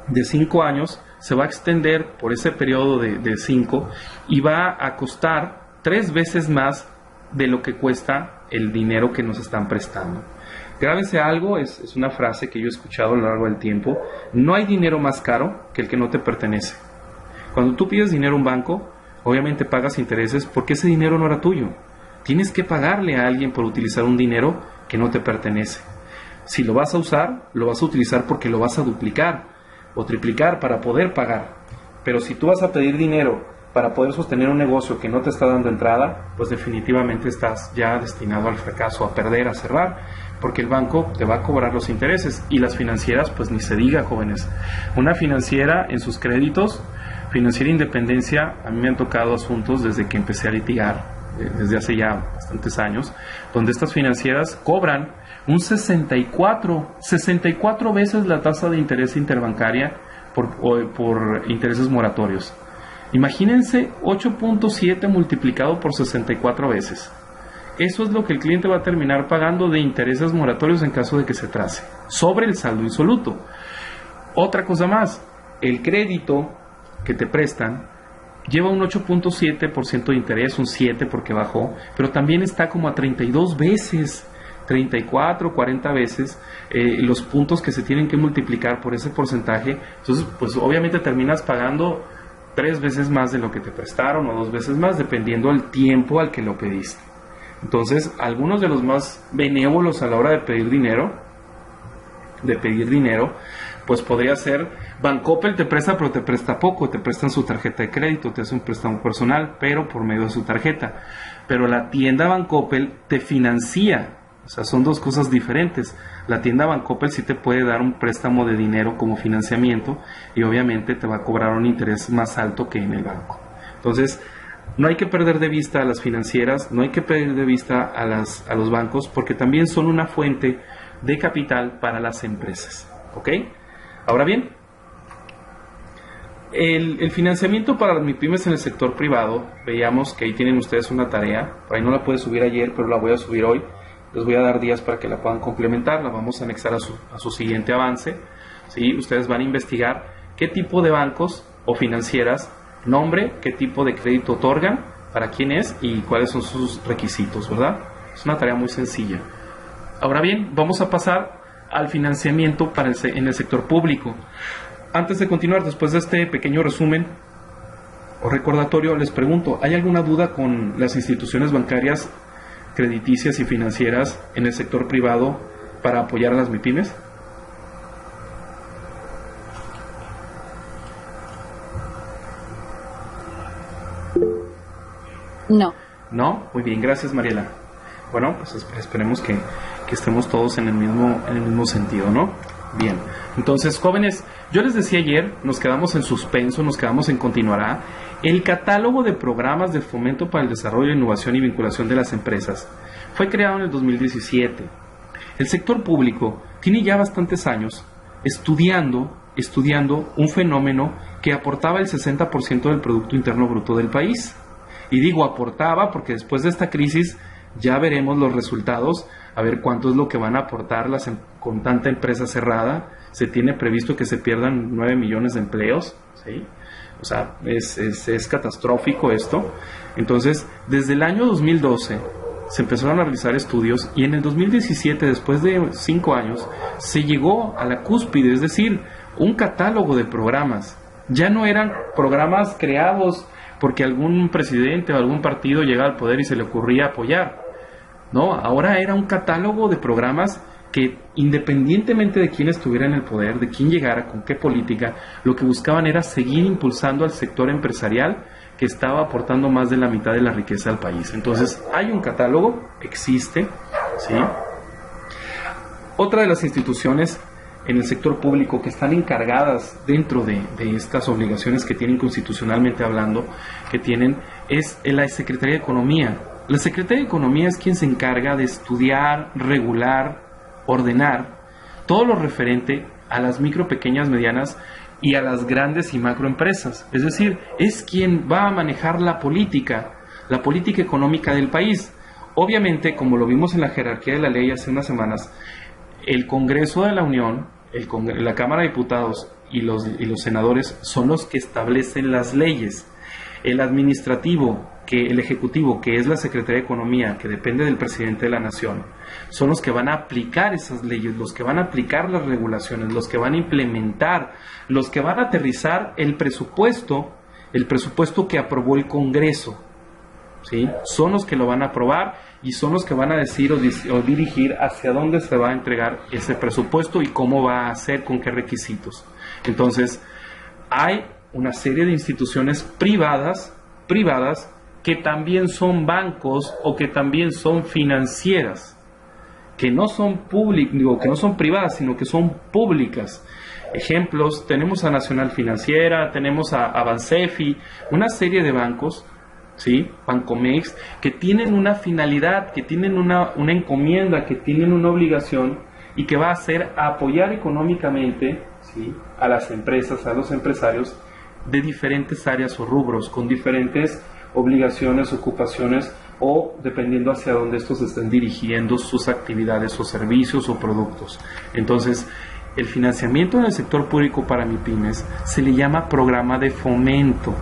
de 5 años se va a extender por ese periodo de 5 y va a costar 3 veces más de lo que cuesta el dinero que nos están prestando. Grábense algo, es una frase que yo he escuchado a lo largo del tiempo: no hay dinero más caro que el que no te pertenece. Cuando tú pides dinero a un banco, obviamente pagas intereses porque ese dinero no era tuyo. Tienes que pagarle a alguien por utilizar un dinero que no te pertenece. Si lo vas a usar, lo vas a utilizar porque lo vas a duplicar o triplicar para poder pagar. Pero si tú vas a pedir dinero para poder sostener un negocio que no te está dando entrada, pues definitivamente estás ya destinado al fracaso, a perder, a cerrar, porque el banco te va a cobrar los intereses. Y las financieras, pues ni se diga, jóvenes. Una financiera en sus créditos, Financiera Independencia, a mí me han tocado asuntos desde que empecé a litigar, desde hace ya bastantes años, donde estas financieras cobran un 64 veces la tasa de interés interbancaria por intereses moratorios. Imagínense 8.7 multiplicado por 64 veces. Eso es lo que el cliente va a terminar pagando de intereses moratorios en caso de que se atrase, sobre el saldo insoluto. Otra cosa más, el crédito que te prestan lleva un 8.7% de interés, un 7 porque bajó, pero también está como a 32 veces, 34, 40 veces los puntos que se tienen que multiplicar por ese porcentaje. Entonces, pues obviamente terminas pagando 3 veces más de lo que te prestaron o 2 veces más, dependiendo del tiempo al que lo pediste. Entonces, algunos de los más benévolos a la hora de pedir dinero, pues podría ser: Bancoppel te presta, pero te presta poco, te prestan su tarjeta de crédito, te hace un préstamo personal, pero por medio de su tarjeta. Pero la tienda Bancoppel te financia, o sea, son dos cosas diferentes. La tienda Bancoppel sí te puede dar un préstamo de dinero como financiamiento y obviamente te va a cobrar un interés más alto que en el banco. Entonces, no hay que perder de vista a las financieras, no hay que perder de vista a los bancos, porque también son una fuente de capital para las empresas. ¿Ok? Ahora bien, el financiamiento para las MIPYMES en el sector privado, veíamos que ahí tienen ustedes una tarea, por ahí no la pude subir ayer, pero la voy a subir hoy. Les voy a dar días para que la puedan complementar, la vamos a anexar a su siguiente avance. ¿Sí? Ustedes van a investigar qué tipo de bancos o financieras, nombre, qué tipo de crédito otorgan, para quién es y cuáles son sus requisitos, ¿verdad? Es una tarea muy sencilla. Ahora bien, vamos a pasar al financiamiento en el sector público. Antes de continuar, después de este pequeño resumen o recordatorio, les pregunto, ¿hay alguna duda con las instituciones bancarias, crediticias y financieras en el sector privado para apoyar a las MIPYMES? No. No, muy bien, gracias Mariela. Bueno, pues esperemos que estemos todos en el mismo sentido, ¿no? Bien, entonces jóvenes, yo les decía ayer, nos quedamos en suspenso, nos quedamos en continuará. El catálogo de programas de fomento para el desarrollo, innovación y vinculación de las empresas fue creado en el 2017. El sector público tiene ya bastantes años estudiando un fenómeno que aportaba el 60% del Producto Interno Bruto del país. Y digo aportaba porque después de esta crisis ya veremos los resultados, a ver cuánto es lo que van a aportar con tanta empresa cerrada. Se tiene previsto que se pierdan 9 millones de empleos, ¿sí? O sea, es catastrófico esto. Entonces, desde el año 2012 se empezaron a realizar estudios y en el 2017, después de 5 años, se llegó a la cúspide, es decir, un catálogo de programas. Ya no eran programas creados porque algún presidente o algún partido llegaba al poder y se le ocurría apoyar. No, ahora era un catálogo de programas que, independientemente de quién estuviera en el poder, de quién llegara, con qué política, lo que buscaban era seguir impulsando al sector empresarial que estaba aportando más de la mitad de la riqueza al país. Entonces, hay un catálogo, existe, ¿sí? Otra de las instituciones en el sector público que están encargadas dentro de estas obligaciones que tienen constitucionalmente hablando, que tienen, es la Secretaría de Economía. La Secretaría de Economía es quien se encarga de estudiar, regular, ordenar todo lo referente a las micro, pequeñas, medianas y a las grandes y macroempresas. Es decir, es quien va a manejar la política económica del país. Obviamente, como lo vimos en la jerarquía de la ley hace unas semanas, el Congreso de la Unión, la Cámara de Diputados y los senadores son los que establecen las leyes. El administrativo, el ejecutivo, que es la Secretaría de Economía, que depende del presidente de la Nación, son los que van a aplicar esas leyes, los que van a aplicar las regulaciones, los que van a implementar, los que van a aterrizar el presupuesto que aprobó el Congreso, ¿sí? Son los que lo van a aprobar y son los que van a decir o dirigir hacia dónde se va a entregar ese presupuesto y cómo va a ser, con qué requisitos. Entonces, hay una serie de instituciones privadas que también son bancos o que también son financieras, que no son que no son privadas, sino que son públicas. Ejemplos, tenemos a Nacional Financiera, tenemos a Bansefi, una serie de bancos, ¿sí? Bancomex, que tienen una finalidad, que tienen una encomienda, que tienen una obligación y que va a ser apoyar económicamente, ¿sí?, a las empresas, a los empresarios de diferentes áreas o rubros, con diferentes obligaciones, ocupaciones o dependiendo hacia dónde estos estén dirigiendo sus actividades o servicios o productos. Entonces, el financiamiento en el sector público para MIPYMES se le llama programa de fomento.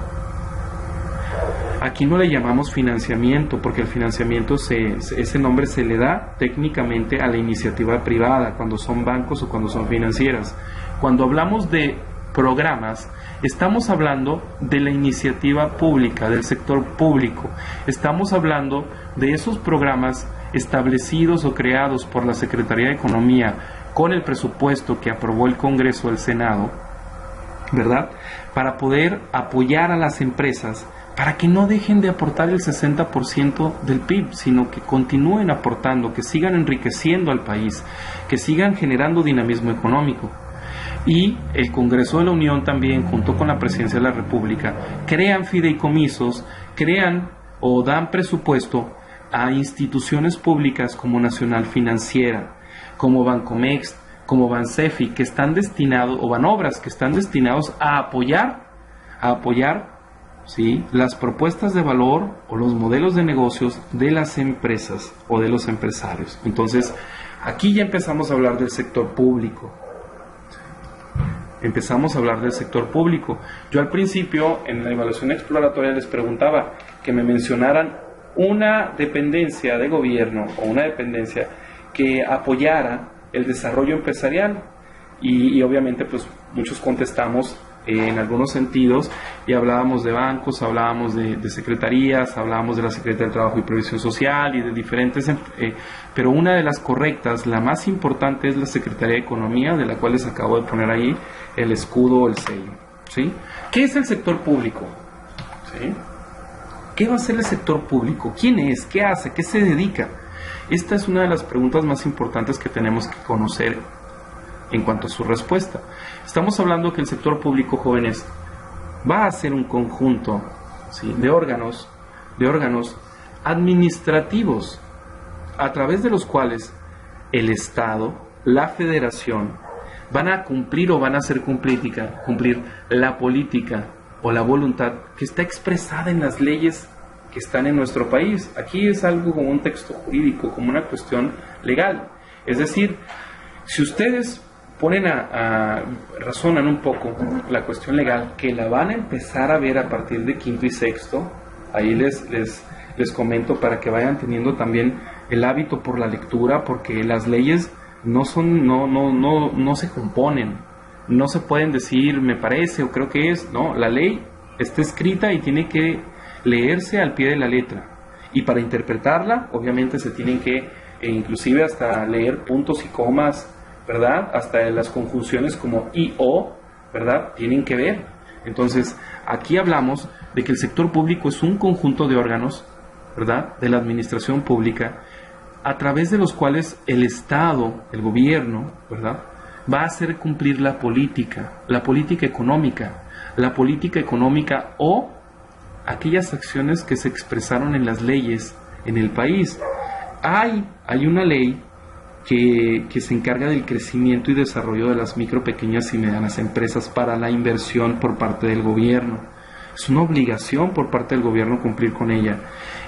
Aquí no le llamamos financiamiento porque el financiamiento, ese nombre se le da técnicamente a la iniciativa privada, cuando son bancos o cuando son financieras. Cuando hablamos de programas, estamos hablando de la iniciativa pública, del sector público. Estamos hablando de esos programas establecidos o creados por la Secretaría de Economía con el presupuesto que aprobó el Congreso o el Senado, ¿verdad?, para poder apoyar a las empresas para que no dejen de aportar el 60% del PIB, sino que continúen aportando, que sigan enriqueciendo al país, que sigan generando dinamismo económico. y el Congreso de la Unión también, junto con la Presidencia de la República, crean fideicomisos, crean o dan presupuesto a instituciones públicas como Nacional Financiera, como Bancomext, como Bansefi, que están destinados, o Banobras, que están destinados a apoyar, ¿sí?, las propuestas de valor o los modelos de negocios de las empresas o de los empresarios. Entonces, aquí ya empezamos a hablar del sector público. Yo al principio, en la evaluación exploratoria, les preguntaba que me mencionaran una dependencia de gobierno o una dependencia que apoyara el desarrollo empresarial, y obviamente pues muchos contestamos en algunos sentidos, y hablábamos de bancos, hablábamos de secretarías, hablábamos de la Secretaría del Trabajo y Previsión Social y de diferentes, pero una de las correctas, la más importante, es la Secretaría de Economía, de la cual les acabo de poner ahí el escudo o el sello, ¿sí? ¿Qué es el sector público? ¿Sí? ¿Qué va a hacer el sector público? ¿Quién es? ¿Qué hace? ¿Qué se dedica? Esta es una de las preguntas más importantes que tenemos que conocer en cuanto a su respuesta. Estamos hablando que el sector público, jóvenes, va a ser un conjunto, ¿sí?, de órganos administrativos, a través de los cuales el Estado, la Federación, van a cumplir o van a hacer cumplir la política o la voluntad que está expresada en las leyes que están en nuestro país. Aquí es algo como un texto jurídico, como una cuestión legal. Es decir, si ustedes razonan un poco la cuestión legal, que la van a empezar a ver a partir de quinto y sexto, ahí les comento para que vayan teniendo también el hábito por la lectura, porque las leyes no se componen, no se pueden decir me parece o creo que es, no, la ley está escrita y tiene que leerse al pie de la letra, y para interpretarla obviamente se tienen que inclusive hasta leer puntos y comas, ¿verdad? Hasta las conjunciones como y o, ¿verdad?, tienen que ver. Entonces aquí hablamos de que el sector público es un conjunto de órganos, ¿verdad?, de la administración pública, a través de los cuales el Estado, el gobierno, ¿verdad?, va a hacer cumplir la política económica o aquellas acciones que se expresaron en las leyes en el país. Hay una ley que se encarga del crecimiento y desarrollo de las micro, pequeñas y medianas empresas para la inversión por parte del gobierno. Es una obligación por parte del gobierno cumplir con ella.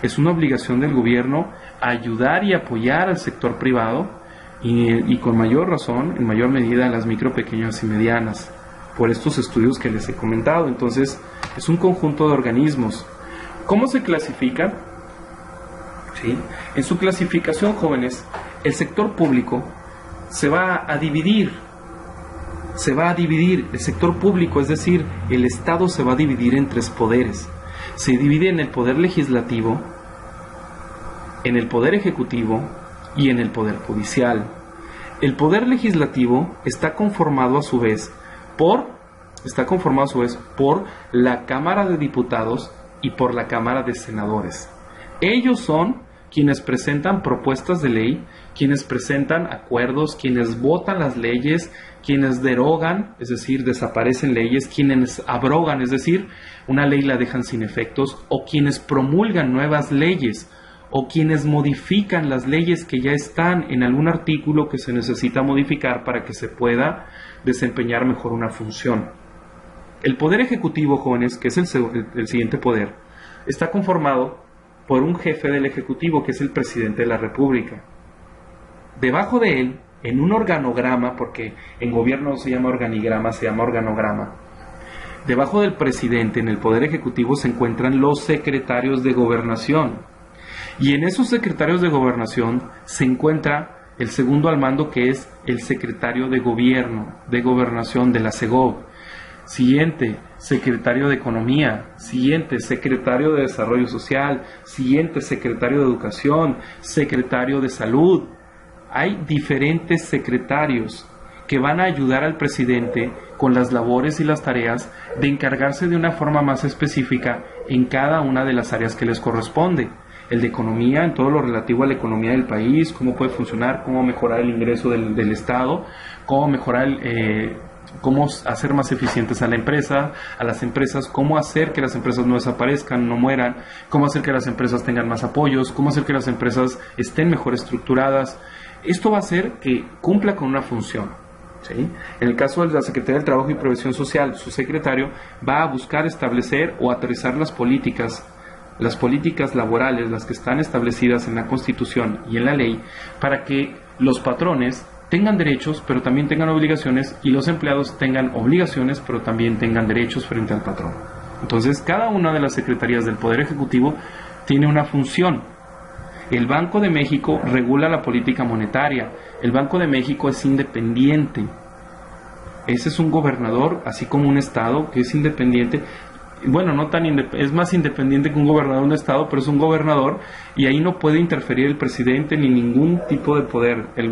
Es una obligación del gobierno ayudar y apoyar al sector privado y con mayor razón, en mayor medida, a las micro, pequeñas y medianas, por estos estudios que les he comentado. Entonces, es un conjunto de organismos. ¿Cómo se clasifican? ¿Sí? En su clasificación, jóvenes, el sector público se va a dividir. El sector público, es decir, el Estado, se va a dividir en tres poderes. Se divide en el poder legislativo, en el poder ejecutivo y en el poder judicial. El poder legislativo está conformado a su vez por la Cámara de Diputados y por la Cámara de Senadores. Ellos son quienes presentan propuestas de ley, quienes presentan acuerdos, quienes votan las leyes, quienes derogan, es decir, desaparecen leyes, quienes abrogan, es decir, una ley la dejan sin efectos, o quienes promulgan nuevas leyes, o quienes modifican las leyes que ya están en algún artículo que se necesita modificar para que se pueda desempeñar mejor una función. El Poder Ejecutivo, jóvenes, que es el siguiente poder, está conformado por un jefe del Ejecutivo, que es el Presidente de la República. Debajo de él, en un organograma, porque en gobierno no se llama organigrama, se llama organograma, debajo del presidente, en el Poder Ejecutivo, se encuentran los secretarios de Gobernación. Y en esos secretarios de Gobernación se encuentra el segundo al mando, que es el secretario de Gobierno, de Gobernación, de la SEGOV. Siguiente, secretario de Economía. Siguiente, secretario de Desarrollo Social. Siguiente, secretario de Educación. Secretario de Salud. Hay diferentes secretarios que van a ayudar al presidente con las labores y las tareas de encargarse de una forma más específica en cada una de las áreas que les corresponde. El de Economía, en todo lo relativo a la economía del país, cómo puede funcionar, cómo mejorar el ingreso del Estado, cómo mejorar cómo hacer más eficientes a la empresa, a las empresas, cómo hacer que las empresas no desaparezcan, no mueran, cómo hacer que las empresas tengan más apoyos, cómo hacer que las empresas estén mejor estructuradas. Esto va a hacer que cumpla con una función, ¿sí? En el caso de la Secretaría del Trabajo y Previsión Social, su secretario va a buscar establecer o aterrizar las políticas laborales, las que están establecidas en la Constitución y en la ley, para que los patrones tengan derechos, pero también tengan obligaciones, y los empleados tengan obligaciones, pero también tengan derechos frente al patrón. Entonces, cada una de las secretarías del Poder Ejecutivo tiene una función. El Banco de México regula la política monetaria. El Banco de México es independiente. Ese es un gobernador, así como un estado que es independiente. Bueno, no tan es más independiente que un gobernador de un estado, pero es un gobernador, y ahí no puede interferir el presidente ni ningún tipo de poder. El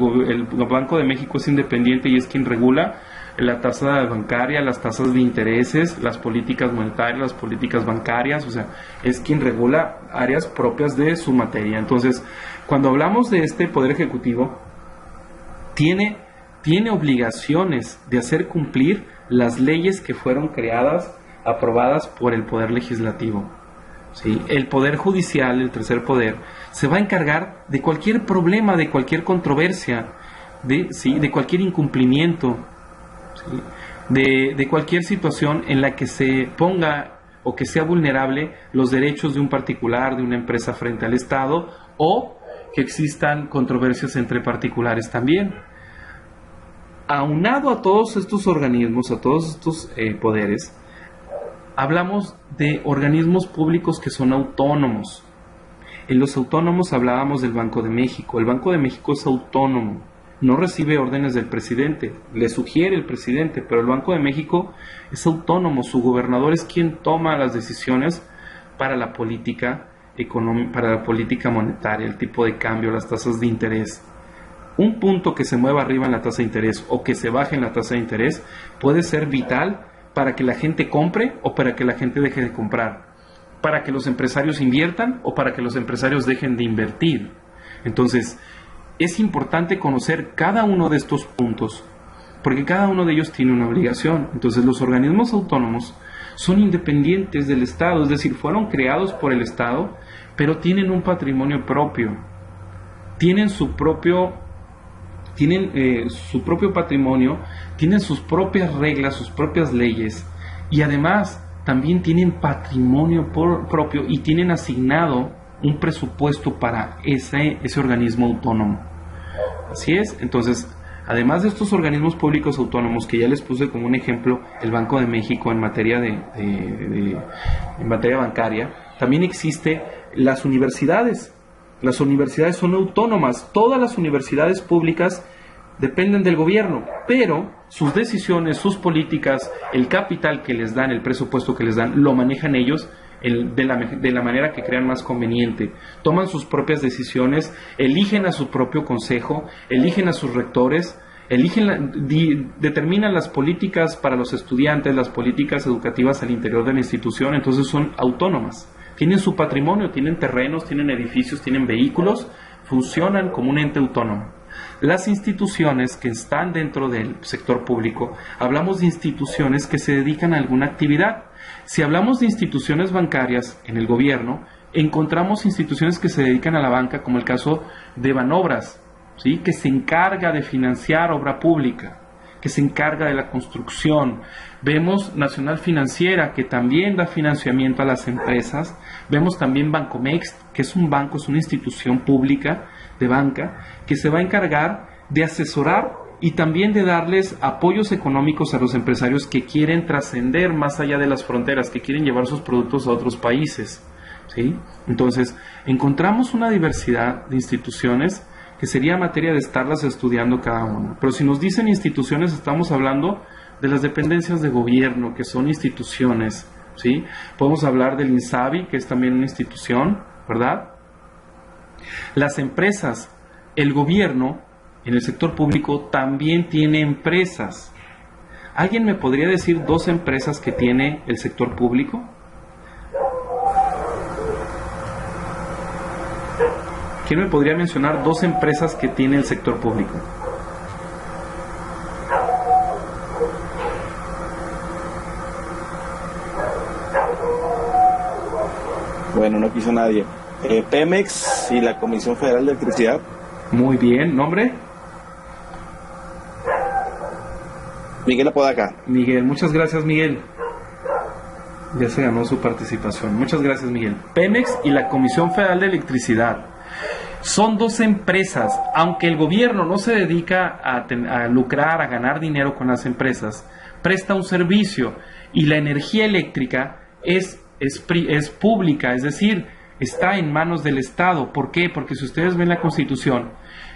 Banco de México es independiente y es quien regula la tasa bancaria, las tasas de intereses, las políticas monetarias, las políticas bancarias, o sea, es quien regula áreas propias de su materia. Entonces, cuando hablamos de este Poder Ejecutivo, tiene obligaciones de hacer cumplir las leyes que fueron aprobadas por el Poder Legislativo, ¿sí? El Poder Judicial, el tercer poder, se va a encargar de cualquier problema, de cualquier controversia, de cualquier incumplimiento, ¿sí? de cualquier situación en la que se ponga o que sea vulnerable los derechos de un particular, de una empresa frente al Estado, o que existan controversias entre particulares también. Aunado a todos estos organismos, a todos estos poderes, hablamos de organismos públicos que son autónomos. En los autónomos hablábamos del Banco de México. El Banco de México es autónomo, no recibe órdenes del presidente, le sugiere el presidente, pero el Banco de México es autónomo. Su gobernador es quien toma las decisiones para la política económica, para la política monetaria, el tipo de cambio, las tasas de interés. Un punto que se mueva arriba en la tasa de interés o que se baje en la tasa de interés puede ser vital para que la gente compre o para que la gente deje de comprar, para que los empresarios inviertan o para que los empresarios dejen de invertir. Entonces, es importante conocer cada uno de estos puntos, porque cada uno de ellos tiene una obligación. Entonces, los organismos autónomos son independientes del Estado, es decir, fueron creados por el Estado, pero tienen un patrimonio propio, tienen su propio patrimonio, tienen sus propias reglas, sus propias leyes, y además también tienen patrimonio propio y tienen asignado un presupuesto para ese organismo autónomo. Así es. Entonces, además de estos organismos públicos autónomos que ya les puse como un ejemplo, el Banco de México en materia en materia bancaria, también existe las universidades. Las universidades son autónomas. Todas las universidades públicas dependen del gobierno, pero sus decisiones, sus políticas, el capital que les dan, el presupuesto que les dan, lo manejan ellos de la manera que crean más conveniente. Toman sus propias decisiones, eligen a su propio consejo, eligen a sus rectores, determinan las políticas para los estudiantes, las políticas educativas al interior de la institución. Entonces son autónomas. Tienen su patrimonio, tienen terrenos, tienen edificios, tienen vehículos, funcionan como un ente autónomo. Las instituciones que están dentro del sector público, hablamos de instituciones que se dedican a alguna actividad. Si hablamos de instituciones bancarias en el gobierno, encontramos instituciones que se dedican a la banca, como el caso de Banobras, ¿sí?, que se encarga de financiar obra pública, que se encarga de la construcción. Vemos Nacional Financiera, que también da financiamiento a las empresas. Vemos también Bancomext, que es un banco, es una institución pública de banca, que se va a encargar de asesorar y también de darles apoyos económicos a los empresarios que quieren trascender más allá de las fronteras, que quieren llevar sus productos a otros países, ¿sí? Entonces, encontramos una diversidad de instituciones que sería materia de estarlas estudiando cada una. Pero si nos dicen instituciones, estamos hablando de las dependencias de gobierno, que son instituciones, ¿sí? Podemos hablar del INSABI, que es también una institución, ¿verdad? Las empresas, el gobierno, en el sector público, también tiene empresas. ¿Alguien me podría decir 2 empresas que tiene el sector público? ¿Quién me podría mencionar 2 empresas que tiene el sector público? Bueno, no quiso nadie. Pemex y la Comisión Federal de Electricidad. Muy bien, ¿nombre? Miguel Apodaca. Miguel, muchas gracias, Miguel. Ya se ganó su participación. Muchas gracias, Miguel. Pemex y la Comisión Federal de Electricidad son dos empresas. Aunque el gobierno no se dedica a lucrar, a ganar dinero con las empresas, presta un servicio y la energía eléctrica es pública, es decir, está en manos del Estado. ¿Por qué? Porque si ustedes ven la Constitución,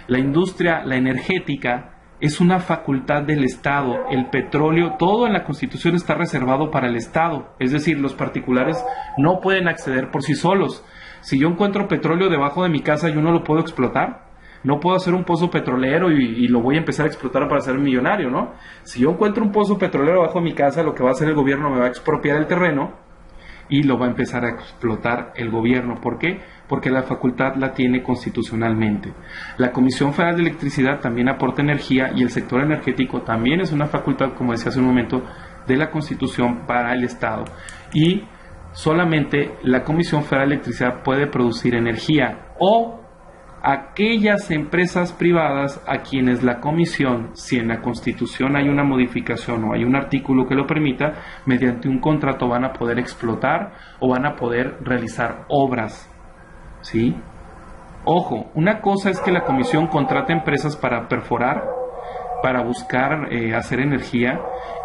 la industria, la energética, es una facultad del Estado. El petróleo, todo en la Constitución está reservado para el Estado. Es decir, los particulares no pueden acceder por sí solos. Si yo encuentro petróleo debajo de mi casa, ¿yo no lo puedo explotar? No puedo hacer un pozo petrolero y lo voy a empezar a explotar para ser millonario, ¿no? Si yo encuentro un pozo petrolero debajo de mi casa, lo que va a hacer el gobierno, me va a expropiar el terreno y lo va a empezar a explotar el gobierno. ¿Por qué? Porque la facultad la tiene constitucionalmente. La Comisión Federal de Electricidad también aporta energía y el sector energético también es una facultad, como decía hace un momento, de la Constitución para el Estado. Y solamente la Comisión Federal de Electricidad puede producir energía, o aquellas empresas privadas a quienes la Comisión, si en la Constitución hay una modificación o hay un artículo que lo permita, mediante un contrato van a poder explotar o van a poder realizar obras. ¿Sí? Ojo, una cosa es que la Comisión contrate empresas para perforar, para buscar hacer energía,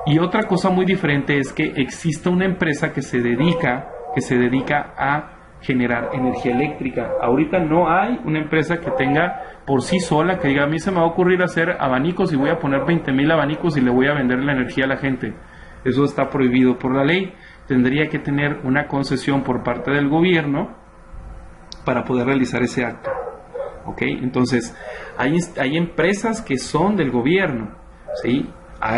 y otra cosa muy diferente es que exista una empresa que se dedica a generar energía eléctrica. Ahorita no hay una empresa que tenga por sí sola que diga, a mí se me va a ocurrir hacer abanicos y voy a poner 20,000 abanicos y le voy a vender la energía a la gente. Eso está prohibido por la ley. Tendría que tener una concesión por parte del gobierno para poder realizar ese acto. ¿Ok? Entonces, hay empresas que son del gobierno, ¿sí?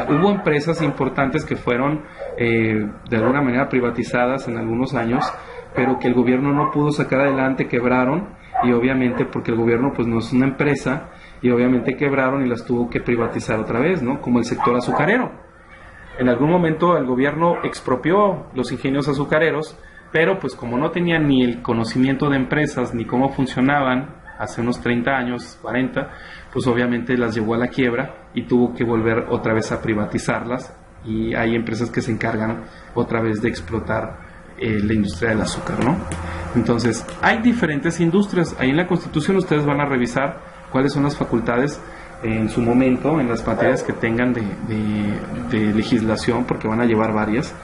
Hubo empresas importantes que fueron de alguna manera privatizadas en algunos años, pero que el gobierno no pudo sacar adelante, quebraron, y obviamente porque el gobierno pues no es una empresa, y obviamente quebraron y las tuvo que privatizar otra vez, ¿no? Como el sector azucarero. En algún momento el gobierno expropió los ingenios azucareros, pero pues como no tenían ni el conocimiento de empresas ni cómo funcionaban hace unos 30 años, 40, pues obviamente las llevó a la quiebra y tuvo que volver otra vez a privatizarlas, y hay empresas que se encargan otra vez de explotar la industria del azúcar, ¿no? Entonces, hay diferentes industrias. Ahí en la Constitución ustedes van a revisar cuáles son las facultades en su momento, en las materias que tengan de legislación, porque van a llevar varias.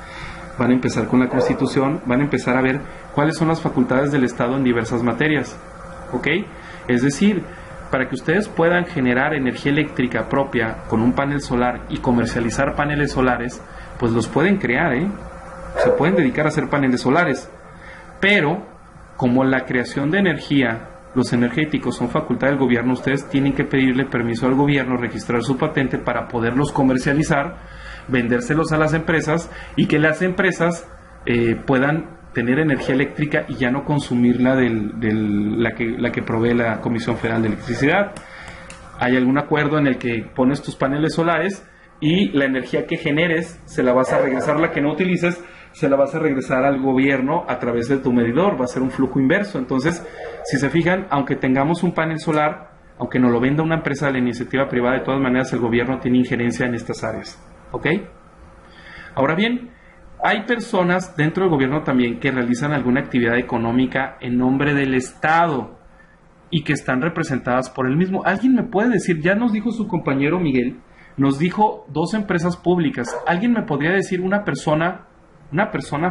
Van a empezar con la Constitución, van a empezar a ver cuáles son las facultades del Estado en diversas materias, ¿ok? Es decir, para que ustedes puedan generar energía eléctrica propia con un panel solar y comercializar paneles solares, pues los pueden crear, se pueden dedicar a hacer paneles solares, pero como la creación de energía, los energéticos son facultad del gobierno, ustedes tienen que pedirle permiso al gobierno, registrar su patente para poderlos comercializar, vendérselos a las empresas, y que las empresas puedan tener energía eléctrica y ya no consumirla la que provee la Comisión Federal de Electricidad. Hay algún acuerdo en el que pones tus paneles solares y la energía que generes se la vas a regresar, la que no utilices se la vas a regresar al gobierno a través de tu medidor, va a ser un flujo inverso. Entonces, si se fijan, aunque tengamos un panel solar, aunque nos lo venda una empresa de la iniciativa privada, de todas maneras el gobierno tiene injerencia en estas áreas, ¿ok? Ahora bien, hay personas dentro del gobierno también que realizan alguna actividad económica en nombre del Estado y que están representadas por él mismo. ¿Alguien me puede decir? Ya nos dijo su compañero Miguel, nos dijo 2 empresas públicas. ¿Alguien me podría decir una persona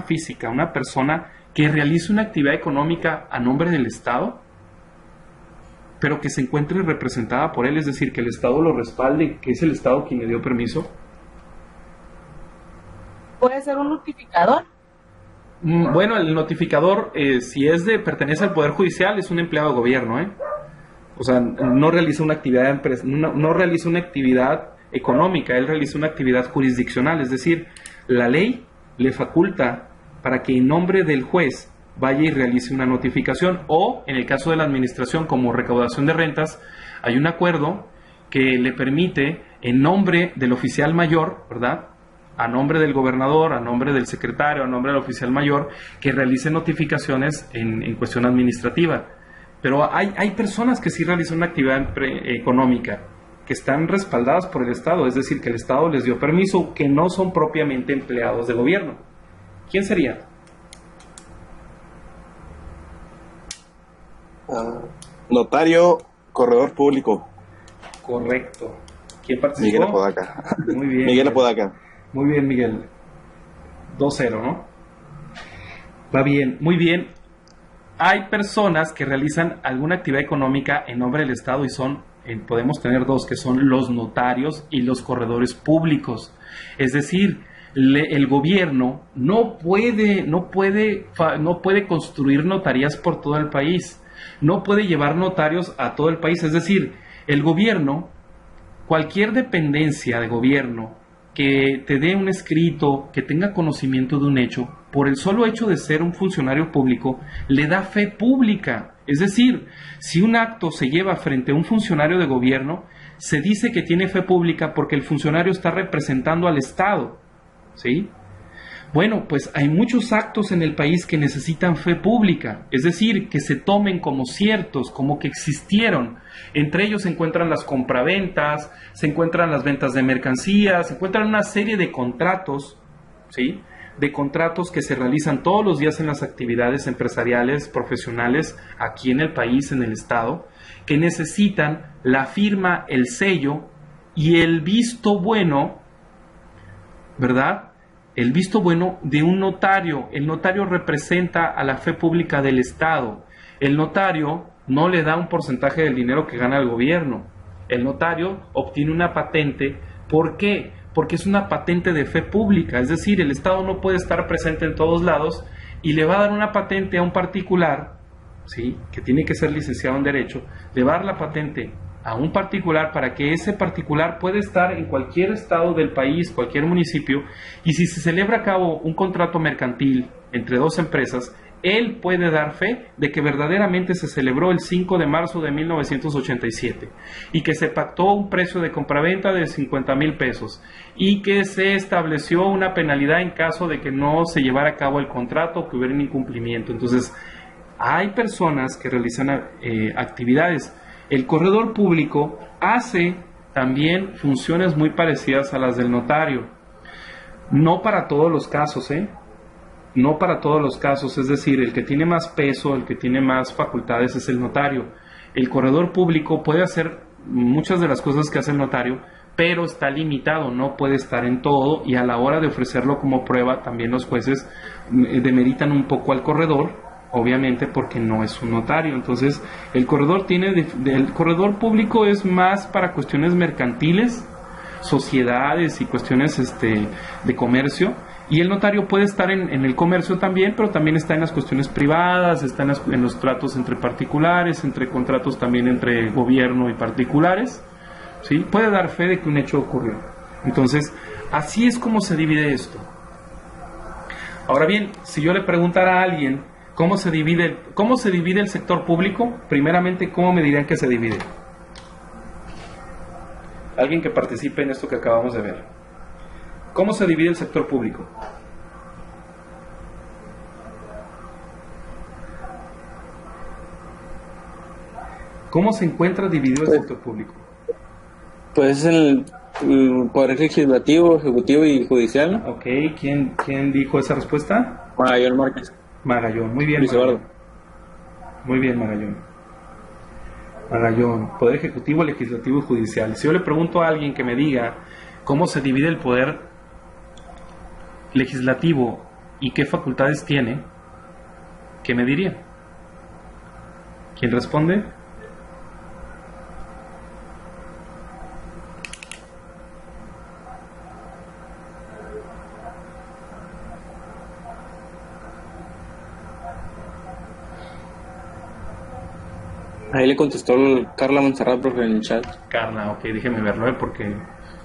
física, una persona que realice una actividad económica a nombre del Estado, pero que se encuentre representada por él, es decir, que el Estado lo respalde, que es el Estado quien le dio permiso? ¿Puede ser un notificador? Bueno, el notificador, si pertenece al Poder Judicial, es un empleado de gobierno, O sea, no realiza una actividad no realiza una actividad económica, él realiza una actividad jurisdiccional, es decir, la ley le faculta para que en nombre del juez vaya y realice una notificación, o en el caso de la administración como recaudación de rentas, hay un acuerdo que le permite en nombre del oficial mayor, ¿verdad?, a nombre del gobernador, a nombre del secretario, a nombre del oficial mayor, que realice notificaciones en cuestión administrativa. Pero hay personas que sí realizan una actividad económica, que están respaldadas por el Estado, es decir, que el Estado les dio permiso, que no son propiamente empleados de gobierno. ¿Quién sería? Notario, corredor público. Correcto. ¿Quién participó? Miguel Apodaca. Muy bien. Miguel Apodaca. Muy bien, Miguel. 2-0, ¿no? Va bien, muy bien. Hay personas que realizan alguna actividad económica en nombre del Estado y podemos tener dos, que son los notarios y los corredores públicos. Es decir, el gobierno no puede construir notarías por todo el país, no puede llevar notarios a todo el país. Es decir, el gobierno, cualquier dependencia de gobierno que te dé un escrito, que tenga conocimiento de un hecho, por el solo hecho de ser un funcionario público, le da fe pública. Es decir, si un acto se lleva frente a un funcionario de gobierno, se dice que tiene fe pública porque el funcionario está representando al Estado, ¿sí? Bueno, pues hay muchos actos en el país que necesitan fe pública, es decir, que se tomen como ciertos, como que existieron. Entre ellos se encuentran las compraventas, se encuentran las ventas de mercancías, se encuentran una serie de contratos, ¿sí?, de contratos que se realizan todos los días en las actividades empresariales, profesionales, aquí en el país, en el Estado, que necesitan la firma, el sello y el visto bueno, ¿verdad?, el visto bueno de un notario. El notario representa a la fe pública del Estado. El notario no le da un porcentaje del dinero que gana el gobierno. El notario obtiene una patente. ¿Por qué? Porque es una patente de fe pública. Es decir, el Estado no puede estar presente en todos lados y le va a dar una patente a un particular, ¿sí?, que tiene que ser licenciado en Derecho, le va a dar la patente a un particular para que ese particular pueda estar en cualquier estado del país, cualquier municipio, y si se celebra a cabo un contrato mercantil entre dos empresas, él puede dar fe de que verdaderamente se celebró el 5 de marzo de 1987 y que se pactó un precio de compraventa de 50,000 pesos y que se estableció una penalidad en caso de que no se llevara a cabo el contrato o que hubiera un incumplimiento. Entonces, hay personas que realizan actividades. El corredor público hace también funciones muy parecidas a las del notario. No para todos los casos, no para todos los casos, es decir, el que tiene más peso, el que tiene más facultades es el notario. El corredor público puede hacer muchas de las cosas que hace el notario, pero está limitado, no puede estar en todo, y a la hora de ofrecerlo como prueba, también los jueces demeritan un poco al corredor, obviamente porque no es un notario. Entonces, el corredor público es más para cuestiones mercantiles, sociedades y cuestiones de comercio, y el notario puede estar en el comercio también, pero también está en las cuestiones privadas, está en los tratos entre particulares, entre contratos también entre gobierno y particulares, ¿sí? Puede dar fe de que un hecho ocurrió. Entonces, así es como se divide esto. Ahora bien, si yo le preguntara a alguien ¿cómo se divide el sector público? Primeramente, ¿cómo me dirían que se divide? Alguien que participe en esto que acabamos de ver. ¿Cómo se divide el sector público? ¿Cómo se encuentra dividido el sector público? Pues el Poder Legislativo, Ejecutivo y Judicial, ¿no? Ok, ¿quién dijo esa respuesta? Magallón Márquez. Magallón, muy bien. Luis Eduardo. Muy bien, Magallón, Poder Ejecutivo, Legislativo y Judicial. Si yo le pregunto a alguien que me diga cómo se divide el Poder Legislativo y qué facultades tiene, ¿qué me diría? ¿Quién responde? Ahí le contestó Carla Montserrat, profe, en el chat. Carla, ok, déjeme verlo, porque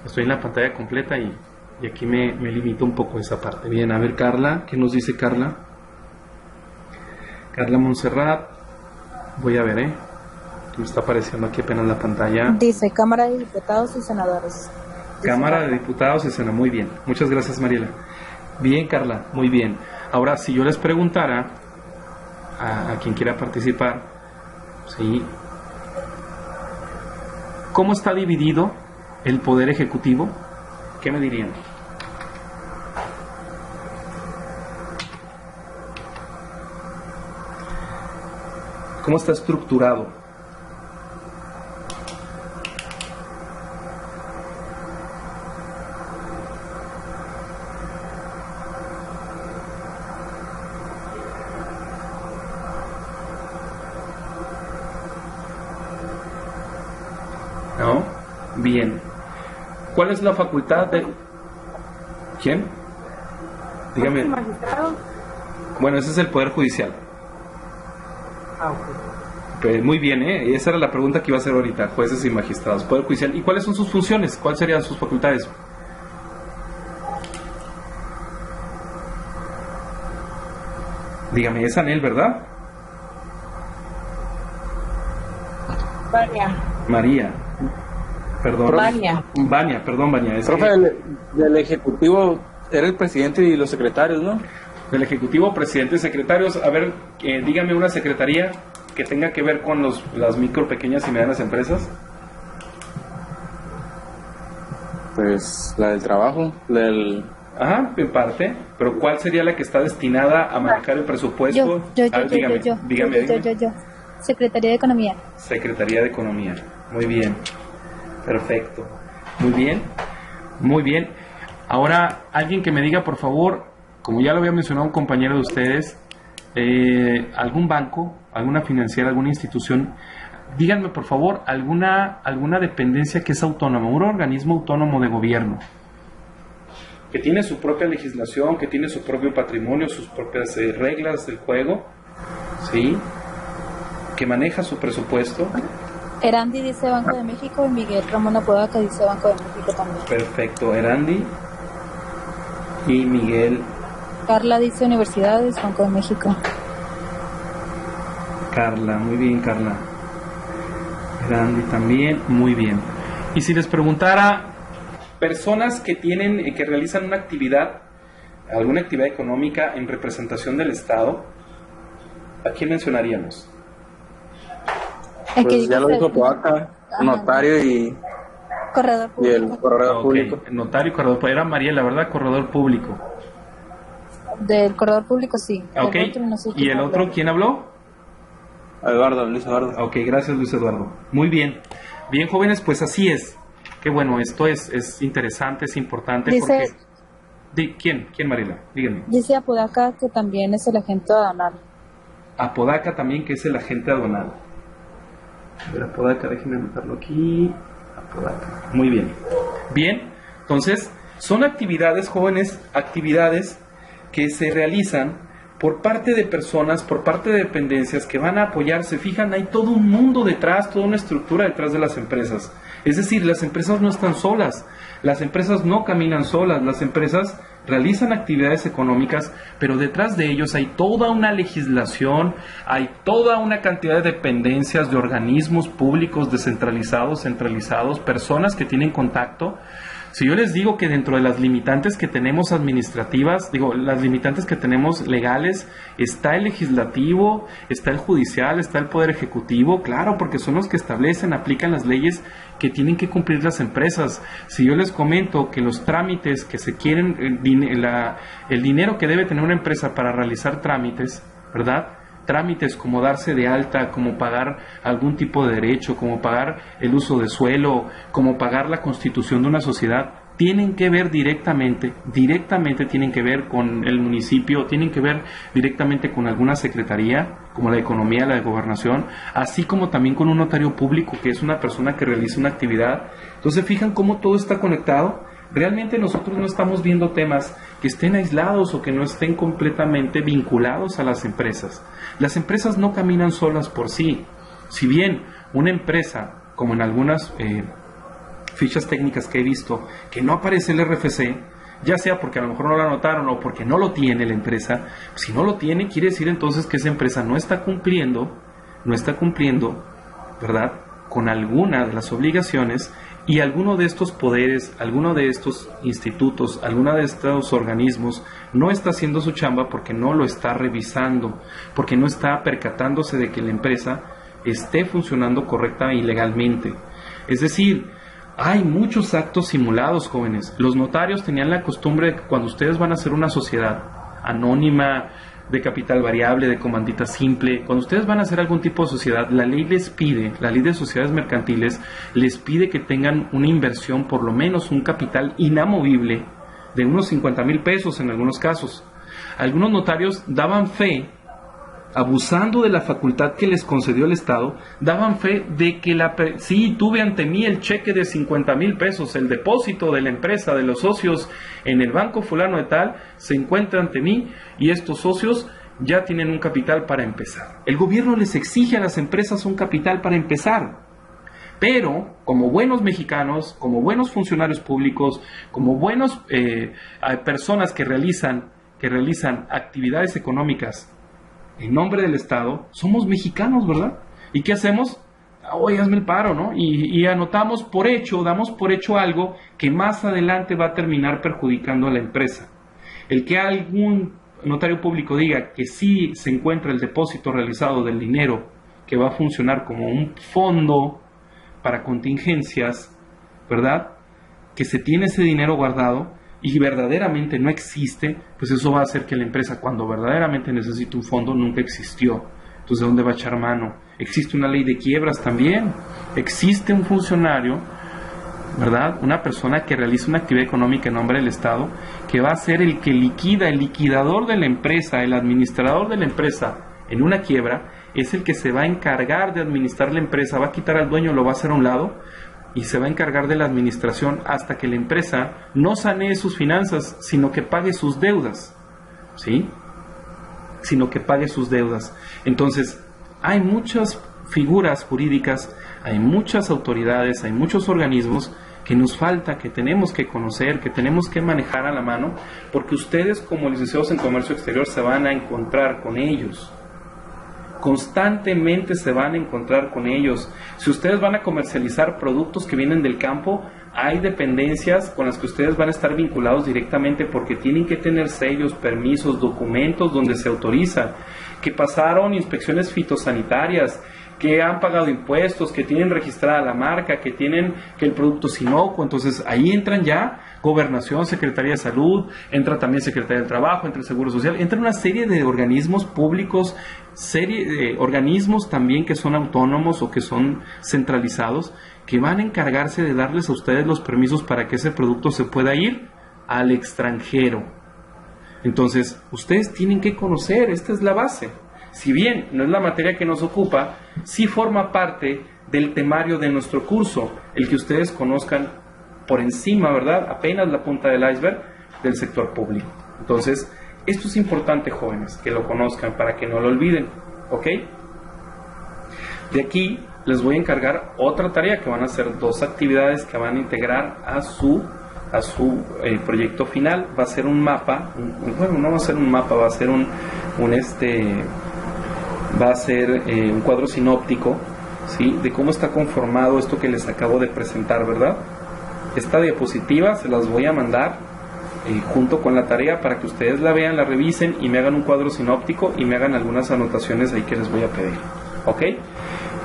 estoy en la pantalla completa y aquí me limito un poco esa parte. Bien, a ver, Carla, ¿qué nos dice Carla? Carla Montserrat, voy a ver, me está apareciendo aquí apenas la pantalla. Dice Cámara de Diputados y Senadores. Cámara de Diputados y Senado. Muy bien. Muchas gracias, Mariela. Bien, Carla. Muy bien. Ahora, si yo les preguntara a quien quiera participar, ¿sí? ¿Cómo está dividido el Poder Ejecutivo? ¿Qué me dirían? ¿Cómo está estructurado? ¿No? Bien. ¿Cuál es la facultad de...? ¿Quién? Dígame. ¿Magistrado? Bueno, ese es el Poder Judicial. Ah, ok. Pues muy bien, ¿eh? Esa era la pregunta que iba a hacer ahorita, jueces y magistrados, Poder Judicial. ¿Y cuáles son sus funciones? ¿Cuáles serían sus facultades? Dígame, es Anel, ¿verdad? Vania. María. Perdón. Vania. Vania, perdón, Vania. Es Profe, que del Ejecutivo era el presidente y los secretarios, ¿no? del Ejecutivo, presidente y secretarios. A ver, dígame una secretaría que tenga que ver con las micro, pequeñas y medianas empresas. Pues la del trabajo, Ajá, en parte, pero ¿cuál sería la que está destinada a manejar el presupuesto? Dígame. Yo. Secretaría de Economía. Secretaría de Economía. Muy bien. Perfecto. Muy bien. Muy bien. Ahora, alguien que me diga, por favor, como ya lo había mencionado un compañero de ustedes, algún banco, alguna financiera, alguna institución, díganme, por favor, alguna dependencia que es autónoma, un organismo autónomo de gobierno, que tiene su propia legislación, que tiene su propio patrimonio, sus propias reglas del juego, ¿sí? Que maneja su presupuesto. Erandi dice Banco de México y Miguel Ramón Apodaca dice Banco de México también. Perfecto, Erandi y Miguel. Carla dice Universidades, Banco de México. Carla, muy bien, Carla. Erandi también, muy bien. Y si les preguntara, personas que que realizan una actividad, alguna actividad económica en representación del Estado, ¿a quién mencionaríamos? pues ya lo dijo Poaca, notario y Corredor y el público. corredor Ok, público. notario y corredor, era Mariela, ¿verdad? Corredor público. Del corredor público sí. Ok, El otro no sé ¿y quién el habló. otro quién habló? Luis Eduardo. Ok, gracias Luis Eduardo. Muy bien. Bien, jóvenes, pues así es. Qué bueno, esto es interesante, es importante. Dice- porque... ¿Quién, Mariela? Díganme. Dice Apodaca que también es el agente aduanal. Apodaca también, que es el agente aduanal. A ver, Apodaca, déjenme anotarlo aquí. Apodaca. Muy bien. Bien, entonces, son actividades, jóvenes, actividades que se realizan por parte de personas, por parte de dependencias que van a apoyarse. Fijan, hay todo un mundo detrás, toda una estructura detrás de las empresas. Es decir, las empresas no están solas, las empresas no caminan solas, las empresas realizan actividades económicas, pero detrás de ellos hay toda una legislación, hay toda una cantidad de dependencias, de organismos públicos descentralizados, centralizados, personas que tienen contacto. Si yo les digo que dentro de las limitantes que tenemos administrativas, las limitantes que tenemos legales, está el legislativo, está el judicial, está el poder ejecutivo, claro, porque son los que establecen, aplican las leyes que tienen que cumplir las empresas. Si yo les comento que los trámites que se quieren, el dinero que debe tener una empresa para realizar trámites, ¿verdad? Trámites como darse de alta, como pagar algún tipo de derecho, como pagar el uso de suelo, como pagar la constitución de una sociedad, tienen que ver directamente tienen que ver con el municipio, tienen que ver directamente con alguna secretaría, como la de Economía, la de Gobernación, así como también con un notario público, que es una persona que realiza una actividad. Entonces, fijan cómo todo está conectado. Realmente nosotros no estamos viendo temas que estén aislados o que no estén completamente vinculados a las empresas. Las empresas no caminan solas por sí. Si bien una empresa, como en algunas fichas técnicas que he visto, que no aparece el RFC, ya sea porque a lo mejor no lo anotaron o porque no lo tiene la empresa, si no lo tiene, quiere decir entonces que esa empresa no está cumpliendo, ¿verdad?, con alguna de las obligaciones y alguno de estos poderes, alguno de estos institutos, alguno de estos organismos no está haciendo su chamba porque no lo está revisando, porque no está percatándose de que la empresa esté funcionando correcta y legalmente. Es decir, hay muchos actos simulados, jóvenes. Los notarios tenían la costumbre de que cuando ustedes van a hacer una sociedad anónima, de capital variable, de comandita simple, cuando ustedes van a hacer algún tipo de sociedad, la ley les pide, la ley de sociedades mercantiles les pide que tengan una inversión, por lo menos un capital inamovible de unos 50,000 pesos en algunos casos. Algunos notarios daban fe, abusando de la facultad que les concedió el Estado, daban fe de que sí, tuve ante mí el cheque de 50,000 pesos, el depósito de la empresa, de los socios en el banco fulano de tal, se encuentra ante mí y estos socios ya tienen un capital para empezar. El gobierno les exige a las empresas un capital para empezar, pero como buenos mexicanos, como buenos funcionarios públicos, como buenos personas que realizan actividades económicas en nombre del Estado, somos mexicanos, ¿verdad? ¿Y qué hacemos? Oye, hazme el paro, ¿no? Y anotamos por hecho, damos por hecho algo que más adelante va a terminar perjudicando a la empresa. El que algún notario público diga que sí se encuentra el depósito realizado del dinero que va a funcionar como un fondo para contingencias, ¿verdad? Que se tiene ese dinero guardado y verdaderamente no existe, pues eso va a hacer que la empresa, cuando verdaderamente necesite un fondo, nunca existió. Entonces, ¿de dónde va a echar mano? Existe una ley de quiebras también. Existe un funcionario, ¿verdad? Una persona que realiza una actividad económica en nombre del Estado, que va a ser el que liquida, el liquidador de la empresa, el administrador de la empresa en una quiebra, es el que se va a encargar de administrar la empresa, va a quitar al dueño, lo va a hacer a un lado, y se va a encargar de la administración hasta que la empresa no sanee sus finanzas, sino que pague sus deudas, ¿sí? Sino que pague sus deudas. Entonces, hay muchas figuras jurídicas, hay muchas autoridades, hay muchos organismos que nos falta, que tenemos que conocer, que tenemos que manejar a la mano, porque ustedes como licenciados en comercio exterior se van a encontrar con ellos. Constantemente se van a encontrar con ellos. Si ustedes van a comercializar productos que vienen del campo, hay dependencias con las que ustedes van a estar vinculados directamente porque tienen que tener sellos, permisos, documentos donde se autoriza, que pasaron inspecciones fitosanitarias, que han pagado impuestos, que tienen registrada la marca, que el producto es inocuo. Entonces ahí entran ya Gobernación, Secretaría de Salud, entra también Secretaría del Trabajo, entra el Seguro Social, entra una serie de organismos públicos, organismos también que son autónomos o que son centralizados, que van a encargarse de darles a ustedes los permisos para que ese producto se pueda ir al extranjero. Entonces, ustedes tienen que conocer, esta es la base. Si bien no es la materia que nos ocupa, sí forma parte del temario de nuestro curso, el que ustedes conozcan por encima, ¿verdad? Apenas la punta del iceberg del sector público. Entonces, esto es importante, jóvenes, que lo conozcan para que no lo olviden, ¿ok? De aquí les voy a encargar otra tarea que van a ser 2 actividades que van a integrar a su proyecto final. Va a ser un mapa, bueno, no va a ser un mapa, va a ser un cuadro sinóptico, ¿sí? De cómo está conformado esto que les acabo de presentar, ¿verdad? Esta diapositiva se las voy a mandar junto con la tarea para que ustedes la vean, la revisen y me hagan un cuadro sinóptico y me hagan algunas anotaciones ahí que les voy a pedir, ¿ok?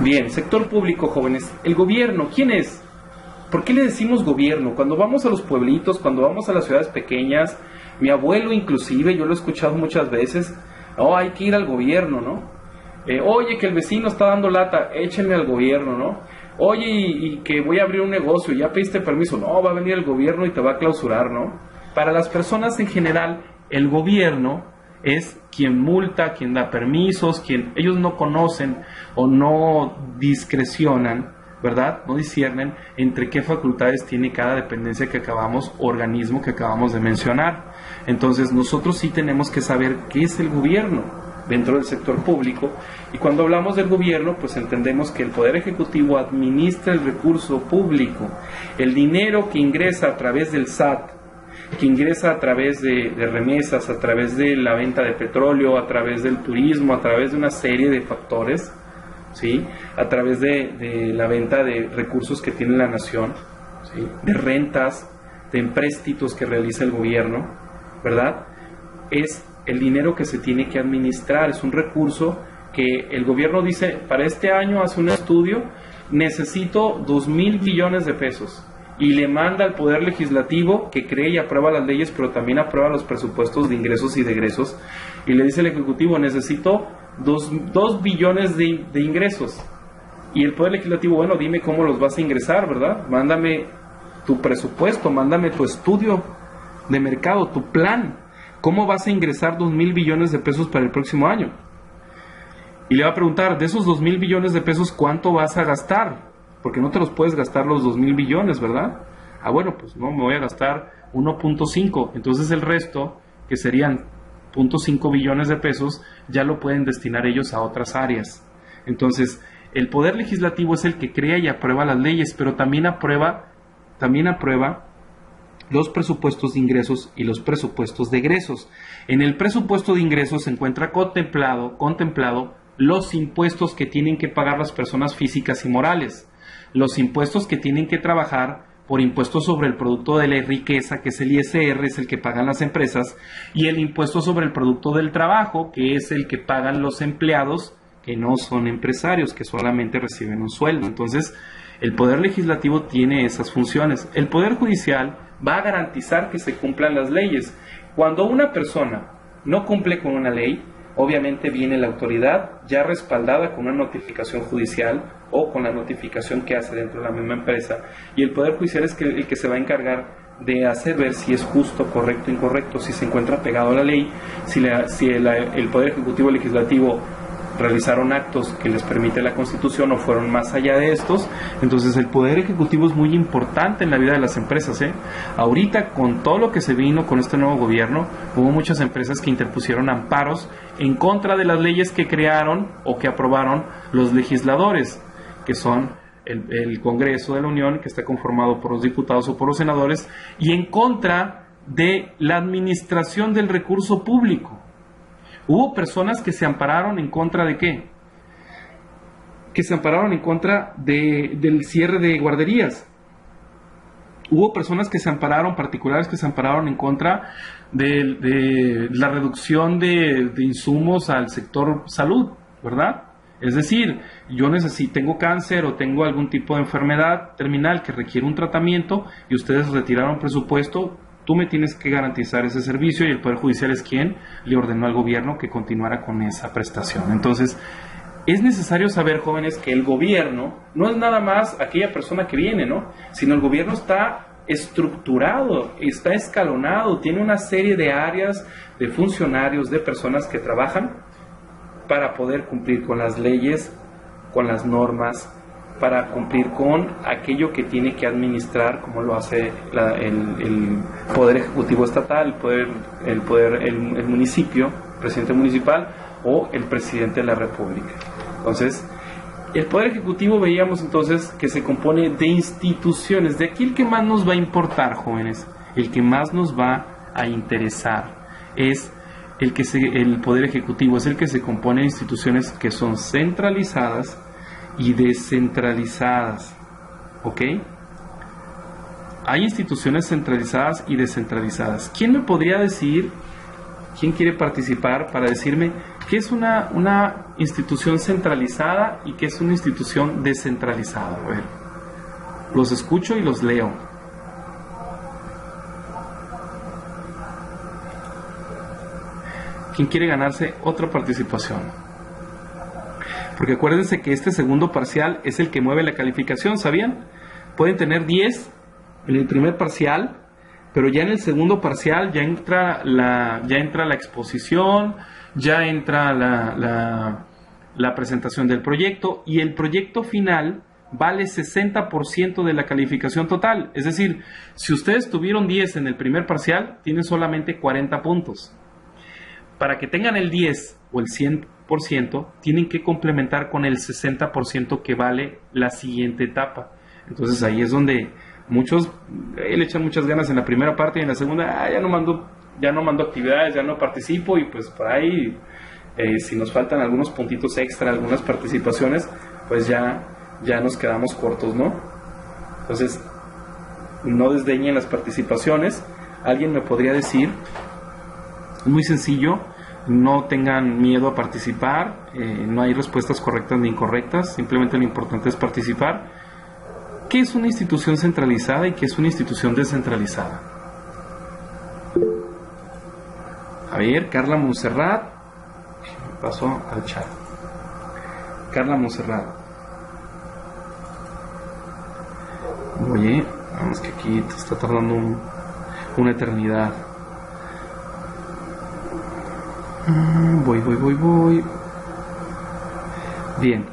Bien, sector público, jóvenes. El gobierno, ¿quién es? ¿Por qué le decimos gobierno? Cuando vamos a los pueblitos, cuando vamos a las ciudades pequeñas, mi abuelo inclusive, yo lo he escuchado muchas veces, hay que ir al gobierno, ¿no? Oye, que el vecino está dando lata, échenme al gobierno, ¿no? Oye, y que voy a abrir un negocio, ¿ya pediste permiso? No, va a venir el gobierno y te va a clausurar, ¿no? Para las personas en general, el gobierno es quien multa, quien da permisos, quien ellos no conocen o no discrecionan, ¿verdad? No disciernen entre qué facultades tiene cada dependencia organismo que acabamos de mencionar. Entonces nosotros sí tenemos que saber qué es el gobierno dentro del sector público, y cuando hablamos del gobierno, pues entendemos que el Poder Ejecutivo administra el recurso público, el dinero que ingresa a través del SAT, que ingresa a través de remesas, a través de la venta de petróleo, a través del turismo, a través de una serie de factores, ¿sí? A través de la venta de recursos que tiene la nación, ¿sí?, de rentas, de empréstitos que realiza el gobierno, ¿verdad? Es el dinero que se tiene que administrar, es un recurso que el gobierno dice, para este año hace un estudio, necesito 2,000 billones de pesos, y le manda al Poder Legislativo, que cree y aprueba las leyes, pero también aprueba los presupuestos de ingresos y de egresos, y le dice al Ejecutivo, necesito 2 billones de ingresos, y el Poder Legislativo, bueno, dime cómo los vas a ingresar, ¿verdad? Mándame tu presupuesto, mándame tu estudio de mercado, tu plan, ¿cómo vas a ingresar 2,000 billones de pesos para el próximo año? Y le va a preguntar, de esos 2,000 billones de pesos, ¿cuánto vas a gastar? Porque no te los puedes gastar los 2,000 billones, ¿verdad? Ah, bueno, pues no, me voy a gastar 1.5. Entonces el resto, que serían 0.5 billones de pesos, ya lo pueden destinar ellos a otras áreas. Entonces, el Poder Legislativo es el que crea y aprueba las leyes, pero también aprueba los presupuestos de ingresos y los presupuestos de egresos. En el presupuesto de ingresos se encuentra contemplado los impuestos que tienen que pagar las personas físicas y morales, los impuestos que tienen que trabajar por impuestos sobre el producto de la riqueza, que es el ISR, es el que pagan las empresas, y el impuesto sobre el producto del trabajo, que es el que pagan los empleados que no son empresarios, que solamente reciben un sueldo. Entonces, el Poder Legislativo tiene esas funciones. El Poder Judicial va a garantizar que se cumplan las leyes. Cuando una persona no cumple con una ley, obviamente viene la autoridad ya respaldada con una notificación judicial o con la notificación que hace dentro de la misma empresa, y el Poder Judicial es el que se va a encargar de hacer ver si es justo, correcto, incorrecto, si se encuentra pegado a la ley, si el Poder Ejecutivo y Legislativo realizaron actos que les permite la Constitución o fueron más allá de estos. Entonces el Poder Ejecutivo es muy importante en la vida de las empresas, ¿eh? Ahorita, con todo lo que se vino con este nuevo gobierno, hubo muchas empresas que interpusieron amparos en contra de las leyes que crearon o que aprobaron los legisladores, que son el Congreso de la Unión, que está conformado por los diputados o por los senadores, y en contra de la administración del recurso público. Hubo personas que se ampararon en contra de ¿qué? Que se ampararon en contra del cierre de guarderías. Hubo personas que se ampararon, particulares que se ampararon en contra de la reducción de insumos al sector salud, ¿verdad? Es decir, yo tengo cáncer o tengo algún tipo de enfermedad terminal que requiere un tratamiento y ustedes retiraron presupuesto. Tú me tienes que garantizar ese servicio, y el Poder Judicial es quien le ordenó al gobierno que continuara con esa prestación. Entonces, es necesario saber, jóvenes, que el gobierno no es nada más aquella persona que viene, ¿no? Sino el gobierno está estructurado, está escalonado, tiene una serie de áreas, de funcionarios, de personas que trabajan para poder cumplir con las leyes, con las normas, para cumplir con aquello que tiene que administrar, como lo hace el Poder Ejecutivo Estatal, el municipio, presidente municipal o el presidente de la República. Entonces, el Poder Ejecutivo, veíamos entonces que se compone de instituciones. De aquí el que más nos va a importar, jóvenes, el que más nos va a interesar es el Poder Ejecutivo, es el que se compone de instituciones que son centralizadas y descentralizadas, ¿ok? Hay instituciones centralizadas y descentralizadas. ¿Quién me podría decir, quién quiere participar para decirme qué es una institución centralizada y qué es una institución descentralizada? A ver, los escucho y los leo. ¿Quién quiere ganarse otra participación? Porque acuérdense que este segundo parcial es el que mueve la calificación, ¿sabían? Pueden tener 10 en el primer parcial, pero ya en el segundo parcial ya entra la exposición, ya entra la presentación del proyecto, y el proyecto final vale 60% de la calificación total. Es decir, si ustedes tuvieron 10 en el primer parcial, tienen solamente 40 puntos. Para que tengan el 10 o el 100%, tienen que complementar con el 60% que vale la siguiente etapa. Entonces ahí es donde muchos le echan muchas ganas en la primera parte, y en la segunda ya no mando actividades, ya no participo, y pues por ahí si nos faltan algunos puntitos extra, algunas participaciones, pues ya nos quedamos cortos, ¿no? Entonces no desdeñen las participaciones. Alguien me podría decir, muy sencillo, no tengan miedo a participar, no hay respuestas correctas ni incorrectas, simplemente lo importante es participar. ¿Qué es una institución centralizada y qué es una institución descentralizada? A ver, Carla Montserrat, paso al chat. Carla Montserrat. Oye, vamos que aquí te está tardando una eternidad. Voy. Bien.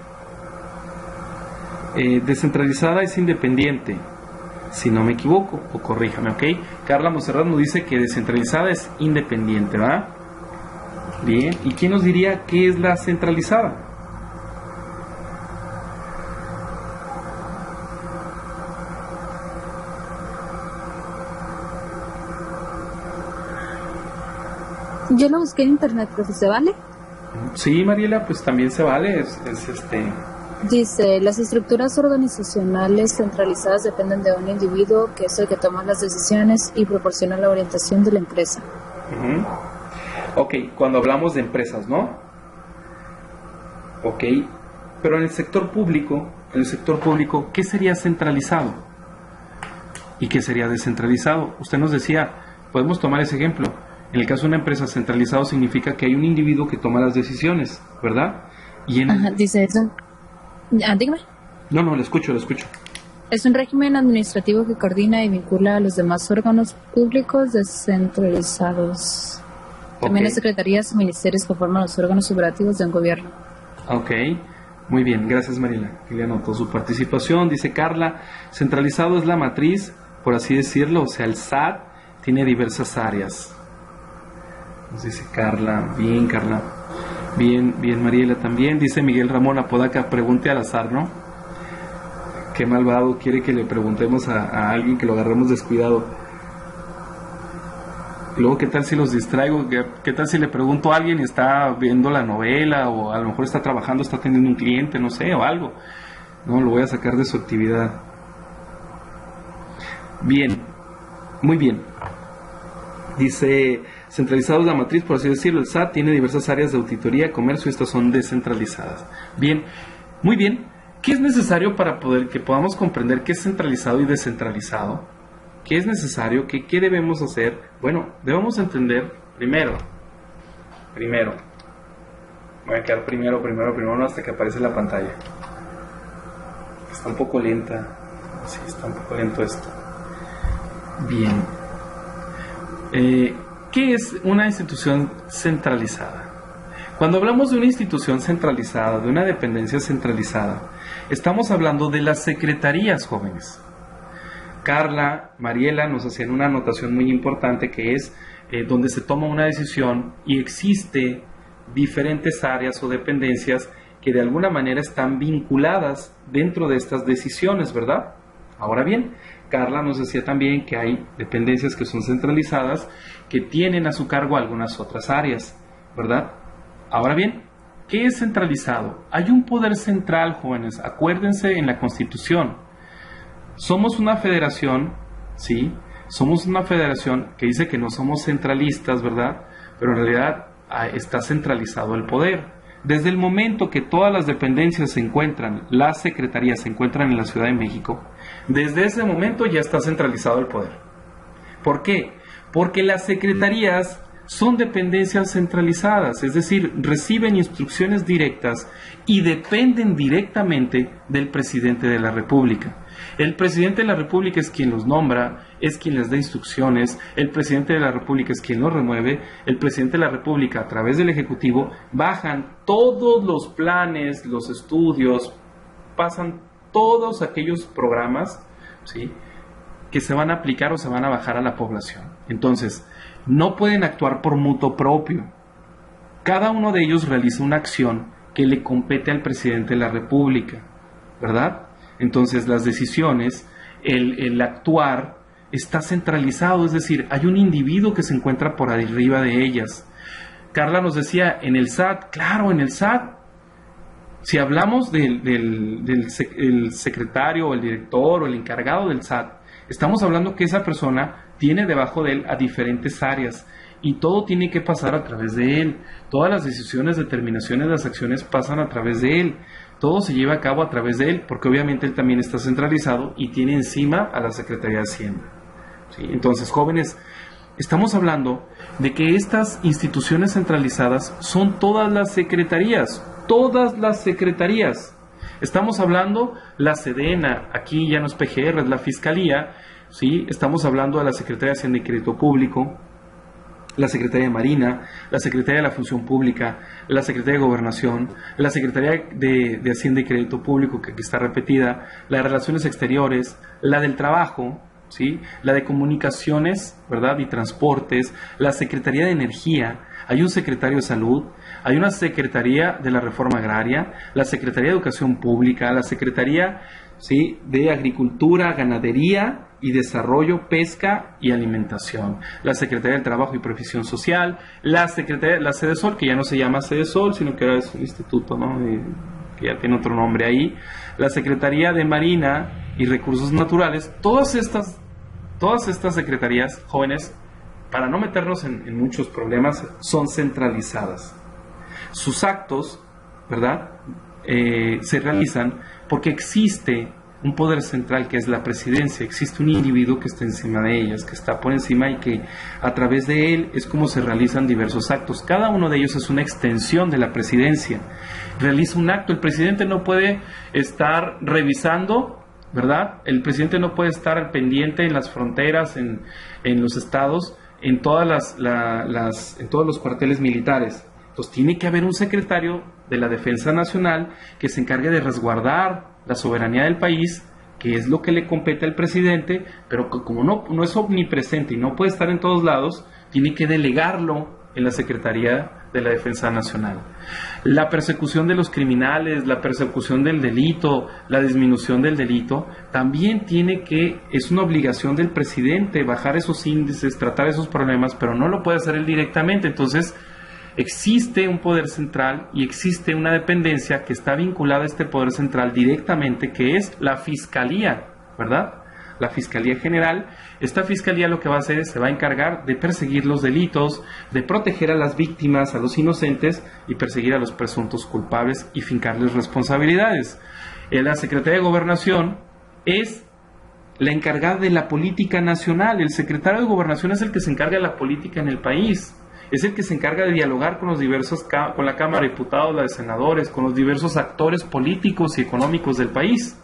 Descentralizada es independiente, si no me equivoco, o corríjame, ¿ok? Carla Montserrat nos dice que descentralizada es independiente, ¿verdad? Bien. ¿Y quién nos diría qué es la centralizada? Yo lo busqué en internet, profe, ¿se vale? Sí, Mariela, pues también se vale, Dice, las estructuras organizacionales centralizadas dependen de un individuo que es el que toma las decisiones y proporciona la orientación de la empresa. Ok, cuando hablamos de empresas, ¿no? Ok, pero en el sector público, ¿qué sería centralizado? ¿Y qué sería descentralizado? Usted nos decía, podemos tomar ese ejemplo. En el caso de una empresa, centralizado significa que hay un individuo que toma las decisiones, ¿verdad? Y Ajá, dice eso. Dígame. No, lo escucho. Es un régimen administrativo que coordina y vincula a los demás órganos públicos descentralizados. También las secretarías y ministerios conforman los órganos operativos de un gobierno. Ok, muy bien, gracias Mariela, que le anotó su participación. Dice Carla, centralizado es la matriz, por así decirlo, o sea, el SAT tiene diversas áreas. Nos dice Carla, bien Carla. Bien Mariela también. Dice Miguel Ramón Apodaca, pregunte al azar, ¿no? Qué malvado, quiere que le preguntemos a alguien que lo agarremos descuidado. Y luego, ¿qué tal si los distraigo? ¿Qué tal si le pregunto a alguien y está viendo la novela o a lo mejor está trabajando, está atendiendo un cliente, no sé, o algo? No, lo voy a sacar de su actividad. Bien, muy bien. Dice, centralizado es la matriz, por así decirlo, el SAT tiene diversas áreas de auditoría, comercio, y estas son descentralizadas. Bien, muy bien. ¿Qué es necesario para que podamos comprender qué es centralizado y descentralizado? ¿Qué es necesario? ¿Qué debemos hacer? Bueno, debemos entender primero. Voy a quedar primero, no, hasta que aparece la pantalla. Está un poco lenta. Sí, está un poco lento esto. Bien. ¿Qué es una institución centralizada? Cuando hablamos de una institución centralizada, de una dependencia centralizada, estamos hablando de las secretarías, jóvenes. Carla, Mariela nos hacían una anotación muy importante que es donde se toma una decisión y existe diferentes áreas o dependencias que de alguna manera están vinculadas dentro de estas decisiones, ¿verdad? Ahora bien, Carla nos decía también que hay dependencias que son centralizadas que tienen a su cargo algunas otras áreas, ¿verdad? Ahora bien, ¿qué es centralizado? Hay un poder central, jóvenes, acuérdense en la Constitución. Somos una federación, ¿sí? Somos una federación que dice que no somos centralistas, ¿verdad? Pero en realidad está centralizado el poder. Desde el momento que todas las dependencias se encuentran, las secretarías se encuentran en la Ciudad de México, desde ese momento ya está centralizado el poder. ¿Por qué? Porque las secretarías son dependencias centralizadas, es decir, reciben instrucciones directas y dependen directamente del presidente de la República. El presidente de la República es quien los nombra, es quien les da instrucciones, el presidente de la República es quien los remueve, el presidente de la República a través del Ejecutivo bajan todos los planes, los estudios, pasan todos aquellos programas, ¿sí?, que se van a aplicar o se van a bajar a la población. Entonces, no pueden actuar por mutuo propio. Cada uno de ellos realiza una acción que le compete al presidente de la República, ¿verdad? Entonces, las decisiones, el actuar está centralizado, es decir, hay un individuo que se encuentra por arriba de ellas. Carla nos decía, en el SAT, claro, en el SAT, si hablamos del secretario o el director o el encargado del SAT, Estamos hablando que esa persona tiene debajo de él a diferentes áreas y todo tiene que pasar a través de él. Todas las decisiones, determinaciones, las acciones pasan a través de él. Todo se lleva a cabo a través de él, porque obviamente él también está centralizado y tiene encima a la Secretaría de Hacienda. ¿Sí? Entonces, jóvenes, estamos hablando de que estas instituciones centralizadas son todas las secretarías, todas las secretarías. Estamos hablando la Sedena, aquí ya no es PGR, es la Fiscalía, ¿sí? Estamos hablando de la Secretaría de Hacienda y Crédito Público, la Secretaría de Marina, la Secretaría de la Función Pública, la Secretaría de Gobernación, la Secretaría de Hacienda y Crédito Público, que aquí está repetida, la de Relaciones Exteriores, la del Trabajo, ¿sí? La de Comunicaciones, ¿verdad? Y Transportes, la Secretaría de Energía, hay un secretario de Salud, hay una Secretaría de la Reforma Agraria, la Secretaría de Educación Pública, la Secretaría, ¿sí?, de Agricultura, Ganadería y Desarrollo, Pesca y Alimentación, la Secretaría del Trabajo y Previsión Social, la Secretaría, la Sedesol, que ya no se llama Sedesol, sino que ahora es un instituto, ¿no?, que ya tiene otro nombre ahí, la Secretaría de Marina y Recursos Naturales. Todas estas secretarías, jóvenes, para no meternos en muchos problemas, son centralizadas. Sus actos, ¿verdad?, se realizan porque existe un poder central que es la presidencia, existe un individuo que está encima de ellas, que está por encima y que a través de él es como se realizan diversos actos. Cada uno de ellos es una extensión de la presidencia. Realiza un acto, el presidente no puede estar revisando, ¿verdad? El presidente no puede estar al pendiente en las fronteras, en los estados, en todas en todos los cuarteles militares. Entonces tiene que haber un secretario de la Defensa Nacional que se encargue de resguardar la soberanía del país, que es lo que le compete al presidente, pero que como no es omnipresente y no puede estar en todos lados, tiene que delegarlo en la Secretaría de la Defensa Nacional. La persecución de los criminales, la persecución del delito, la disminución del delito, también es una obligación del presidente bajar esos índices, tratar esos problemas, pero no lo puede hacer él directamente. Entonces, existe un poder central y existe una dependencia que está vinculada a este poder central directamente, que es la Fiscalía, ¿verdad? La Fiscalía General. Esta Fiscalía lo que va a hacer es, se va a encargar de perseguir los delitos, de proteger a las víctimas, a los inocentes y perseguir a los presuntos culpables y fincarles responsabilidades. La Secretaría de Gobernación es la encargada de la política nacional. El secretario de Gobernación es el que se encarga de la política en el país. Es el que se encarga de dialogar con con la Cámara de Diputados, la de Senadores, con los diversos actores políticos y económicos del país.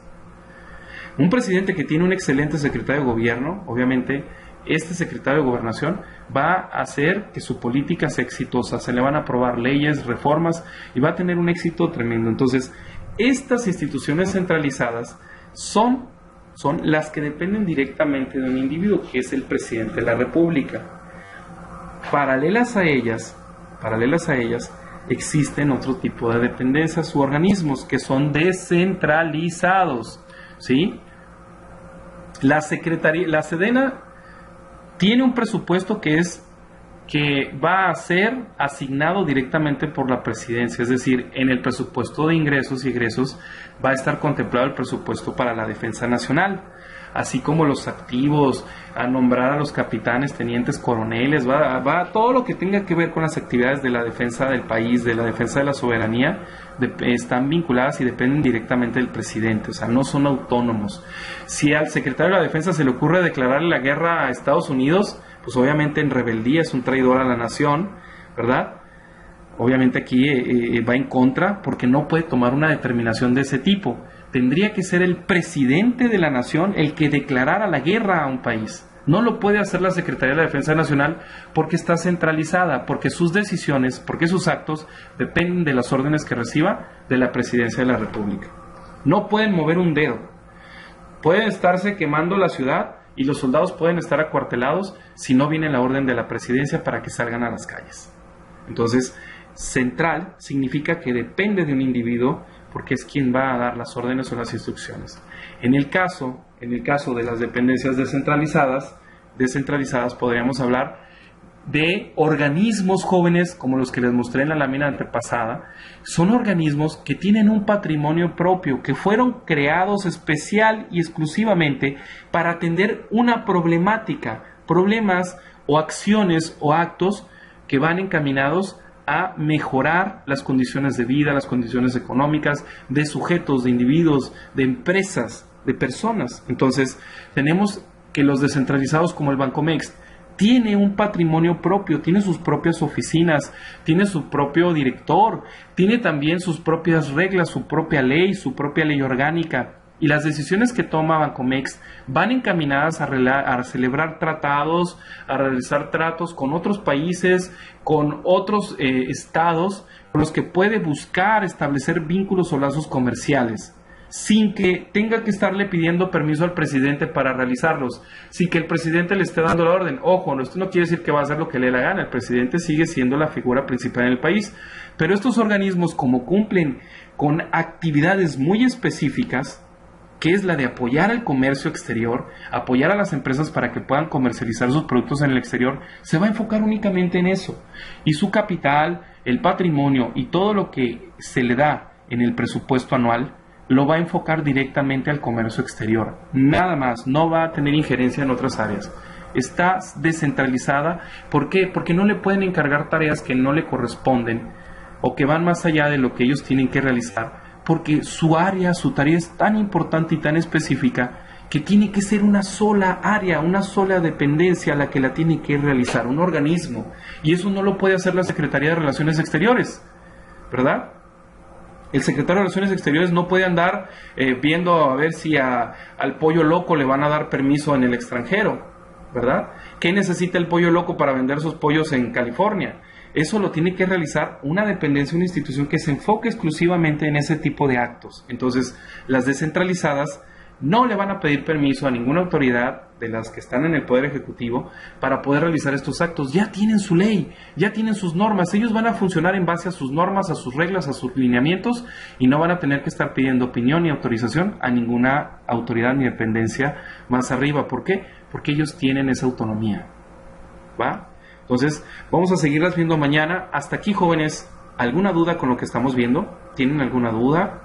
Un presidente que tiene un excelente secretario de gobierno, obviamente, este secretario de Gobernación va a hacer que su política sea exitosa, se le van a aprobar leyes, reformas y va a tener un éxito tremendo. Entonces, estas instituciones centralizadas son las que dependen directamente de un individuo, que es el presidente de la República. Paralelas a ellas, existen otro tipo de dependencias u organismos que son descentralizados, ¿sí? La Sedena tiene un presupuesto que va a ser asignado directamente por la presidencia, es decir, en el presupuesto de ingresos y egresos va a estar contemplado el presupuesto para la defensa nacional, así como los activos, a nombrar a los capitanes, tenientes, coroneles, va todo lo que tenga que ver con las actividades de la defensa del país, de la defensa de la soberanía, están vinculadas y dependen directamente del presidente, o sea, no son autónomos. Si al secretario de la Defensa se le ocurre declararle la guerra a Estados Unidos, pues obviamente en rebeldía, es un traidor a la nación, ¿verdad? Obviamente aquí va en contra porque no puede tomar una determinación de ese tipo. Tendría que ser el presidente de la nación el que declarara la guerra a un país. No lo puede hacer la Secretaría de la Defensa Nacional porque está centralizada, porque sus decisiones, porque sus actos dependen de las órdenes que reciba de la Presidencia de la República. No pueden mover un dedo. Pueden estarse quemando la ciudad y los soldados pueden estar acuartelados si no viene la orden de la Presidencia para que salgan a las calles. Entonces, central significa que depende de un individuo porque es quien va a dar las órdenes o las instrucciones. En el caso de las dependencias descentralizadas podríamos hablar de organismos jóvenes como los que les mostré en la lámina antepasada. Son organismos que tienen un patrimonio propio, que fueron creados especial y exclusivamente para atender una problemática, problemas o acciones o actos que van encaminados a mejorar las condiciones de vida, las condiciones económicas de sujetos, de individuos, de empresas, de personas. Entonces, tenemos que los descentralizados como el Bancomext tiene un patrimonio propio, tiene sus propias oficinas, tiene su propio director, tiene también sus propias reglas, su propia ley orgánica. Y las decisiones que toma Bancomext van encaminadas a celebrar tratados, a realizar tratos con otros países, con otros estados, con los que puede buscar establecer vínculos o lazos comerciales, sin que tenga que estarle pidiendo permiso al presidente para realizarlos, sin que el presidente le esté dando la orden. Ojo, esto no quiere decir que va a hacer lo que le dé la gana, el presidente sigue siendo la figura principal en el país, pero estos organismos, como cumplen con actividades muy específicas, que es la de apoyar al comercio exterior, apoyar a las empresas para que puedan comercializar sus productos en el exterior, se va a enfocar únicamente en eso. Y su capital, el patrimonio y todo lo que se le da en el presupuesto anual, lo va a enfocar directamente al comercio exterior. Nada más, no va a tener injerencia en otras áreas. Está descentralizada. ¿Por qué? Porque no le pueden encargar tareas que no le corresponden o que van más allá de lo que ellos tienen que realizar, porque su área, su tarea es tan importante y tan específica que tiene que ser una sola área, una sola dependencia la que la tiene que realizar, un organismo. Y eso no lo puede hacer la Secretaría de Relaciones Exteriores, ¿verdad? El secretario de Relaciones Exteriores no puede andar viendo a ver si al pollo loco le van a dar permiso en el extranjero, ¿verdad? ¿Qué necesita el pollo loco para vender sus pollos en California? Eso lo tiene que realizar una dependencia, una institución que se enfoque exclusivamente en ese tipo de actos. Entonces, las descentralizadas no le van a pedir permiso a ninguna autoridad de las que están en el Poder Ejecutivo para poder realizar estos actos. Ya tienen su ley, ya tienen sus normas. Ellos van a funcionar en base a sus normas, a sus reglas, a sus lineamientos, y no van a tener que estar pidiendo opinión ni autorización a ninguna autoridad ni dependencia más arriba. ¿Por qué? Porque ellos tienen esa autonomía. ¿Va? Entonces, vamos a seguirlas viendo mañana. Hasta aquí, jóvenes. ¿Alguna duda con lo que estamos viendo? ¿Tienen alguna duda?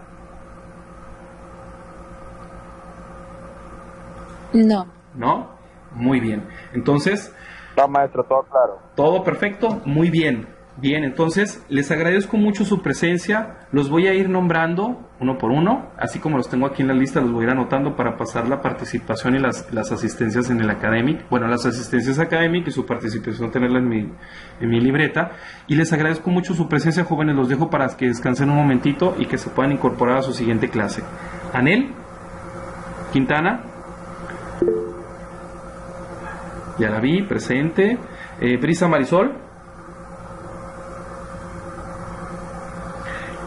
No. ¿No? Muy bien. Entonces... No, maestro, todo claro. ¿Todo perfecto? Muy bien. Bien, entonces les agradezco mucho su presencia. Los voy a ir nombrando uno por uno, así como los tengo aquí en la lista, los voy a ir anotando para pasar la participación y las asistencias en el Academic. Bueno, las asistencias Academic y su participación tenerla en mi libreta. Y les agradezco mucho su presencia, jóvenes. Los dejo para que descansen un momentito y que se puedan incorporar a su siguiente clase. Anel Quintana. Ya la vi, presente. Brisa Marisol.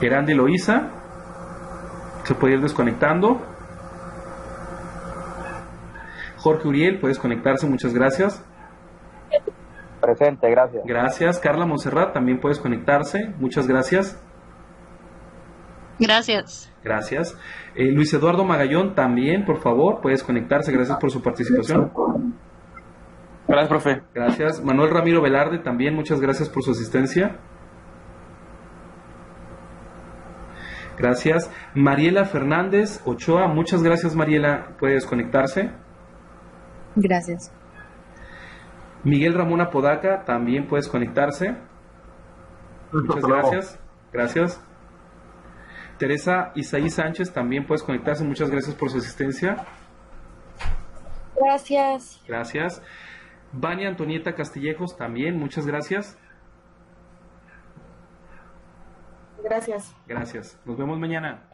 Erandi Loíza. Se puede ir desconectando. Jorge Uriel, puedes conectarse, muchas gracias. Presente, gracias. Gracias. Carla Monserrat, también puedes conectarse, muchas gracias. Gracias. Gracias. Luis Eduardo Magallón, también, por favor, puedes conectarse, gracias por su participación. Gracias, profe. Gracias. Manuel Ramiro Velarde, también, muchas gracias por su asistencia. Gracias. Mariela Fernández Ochoa, muchas gracias, Mariela, puedes conectarse. Gracias. Miguel Ramón Apodaca, también puedes conectarse. Muchas gracias. Gracias. Teresa Isaí Sánchez, también puedes conectarse. Muchas gracias por su asistencia. Gracias. Gracias. Vania Antonieta Castillejos, también, muchas gracias. Gracias. Gracias. Nos vemos mañana.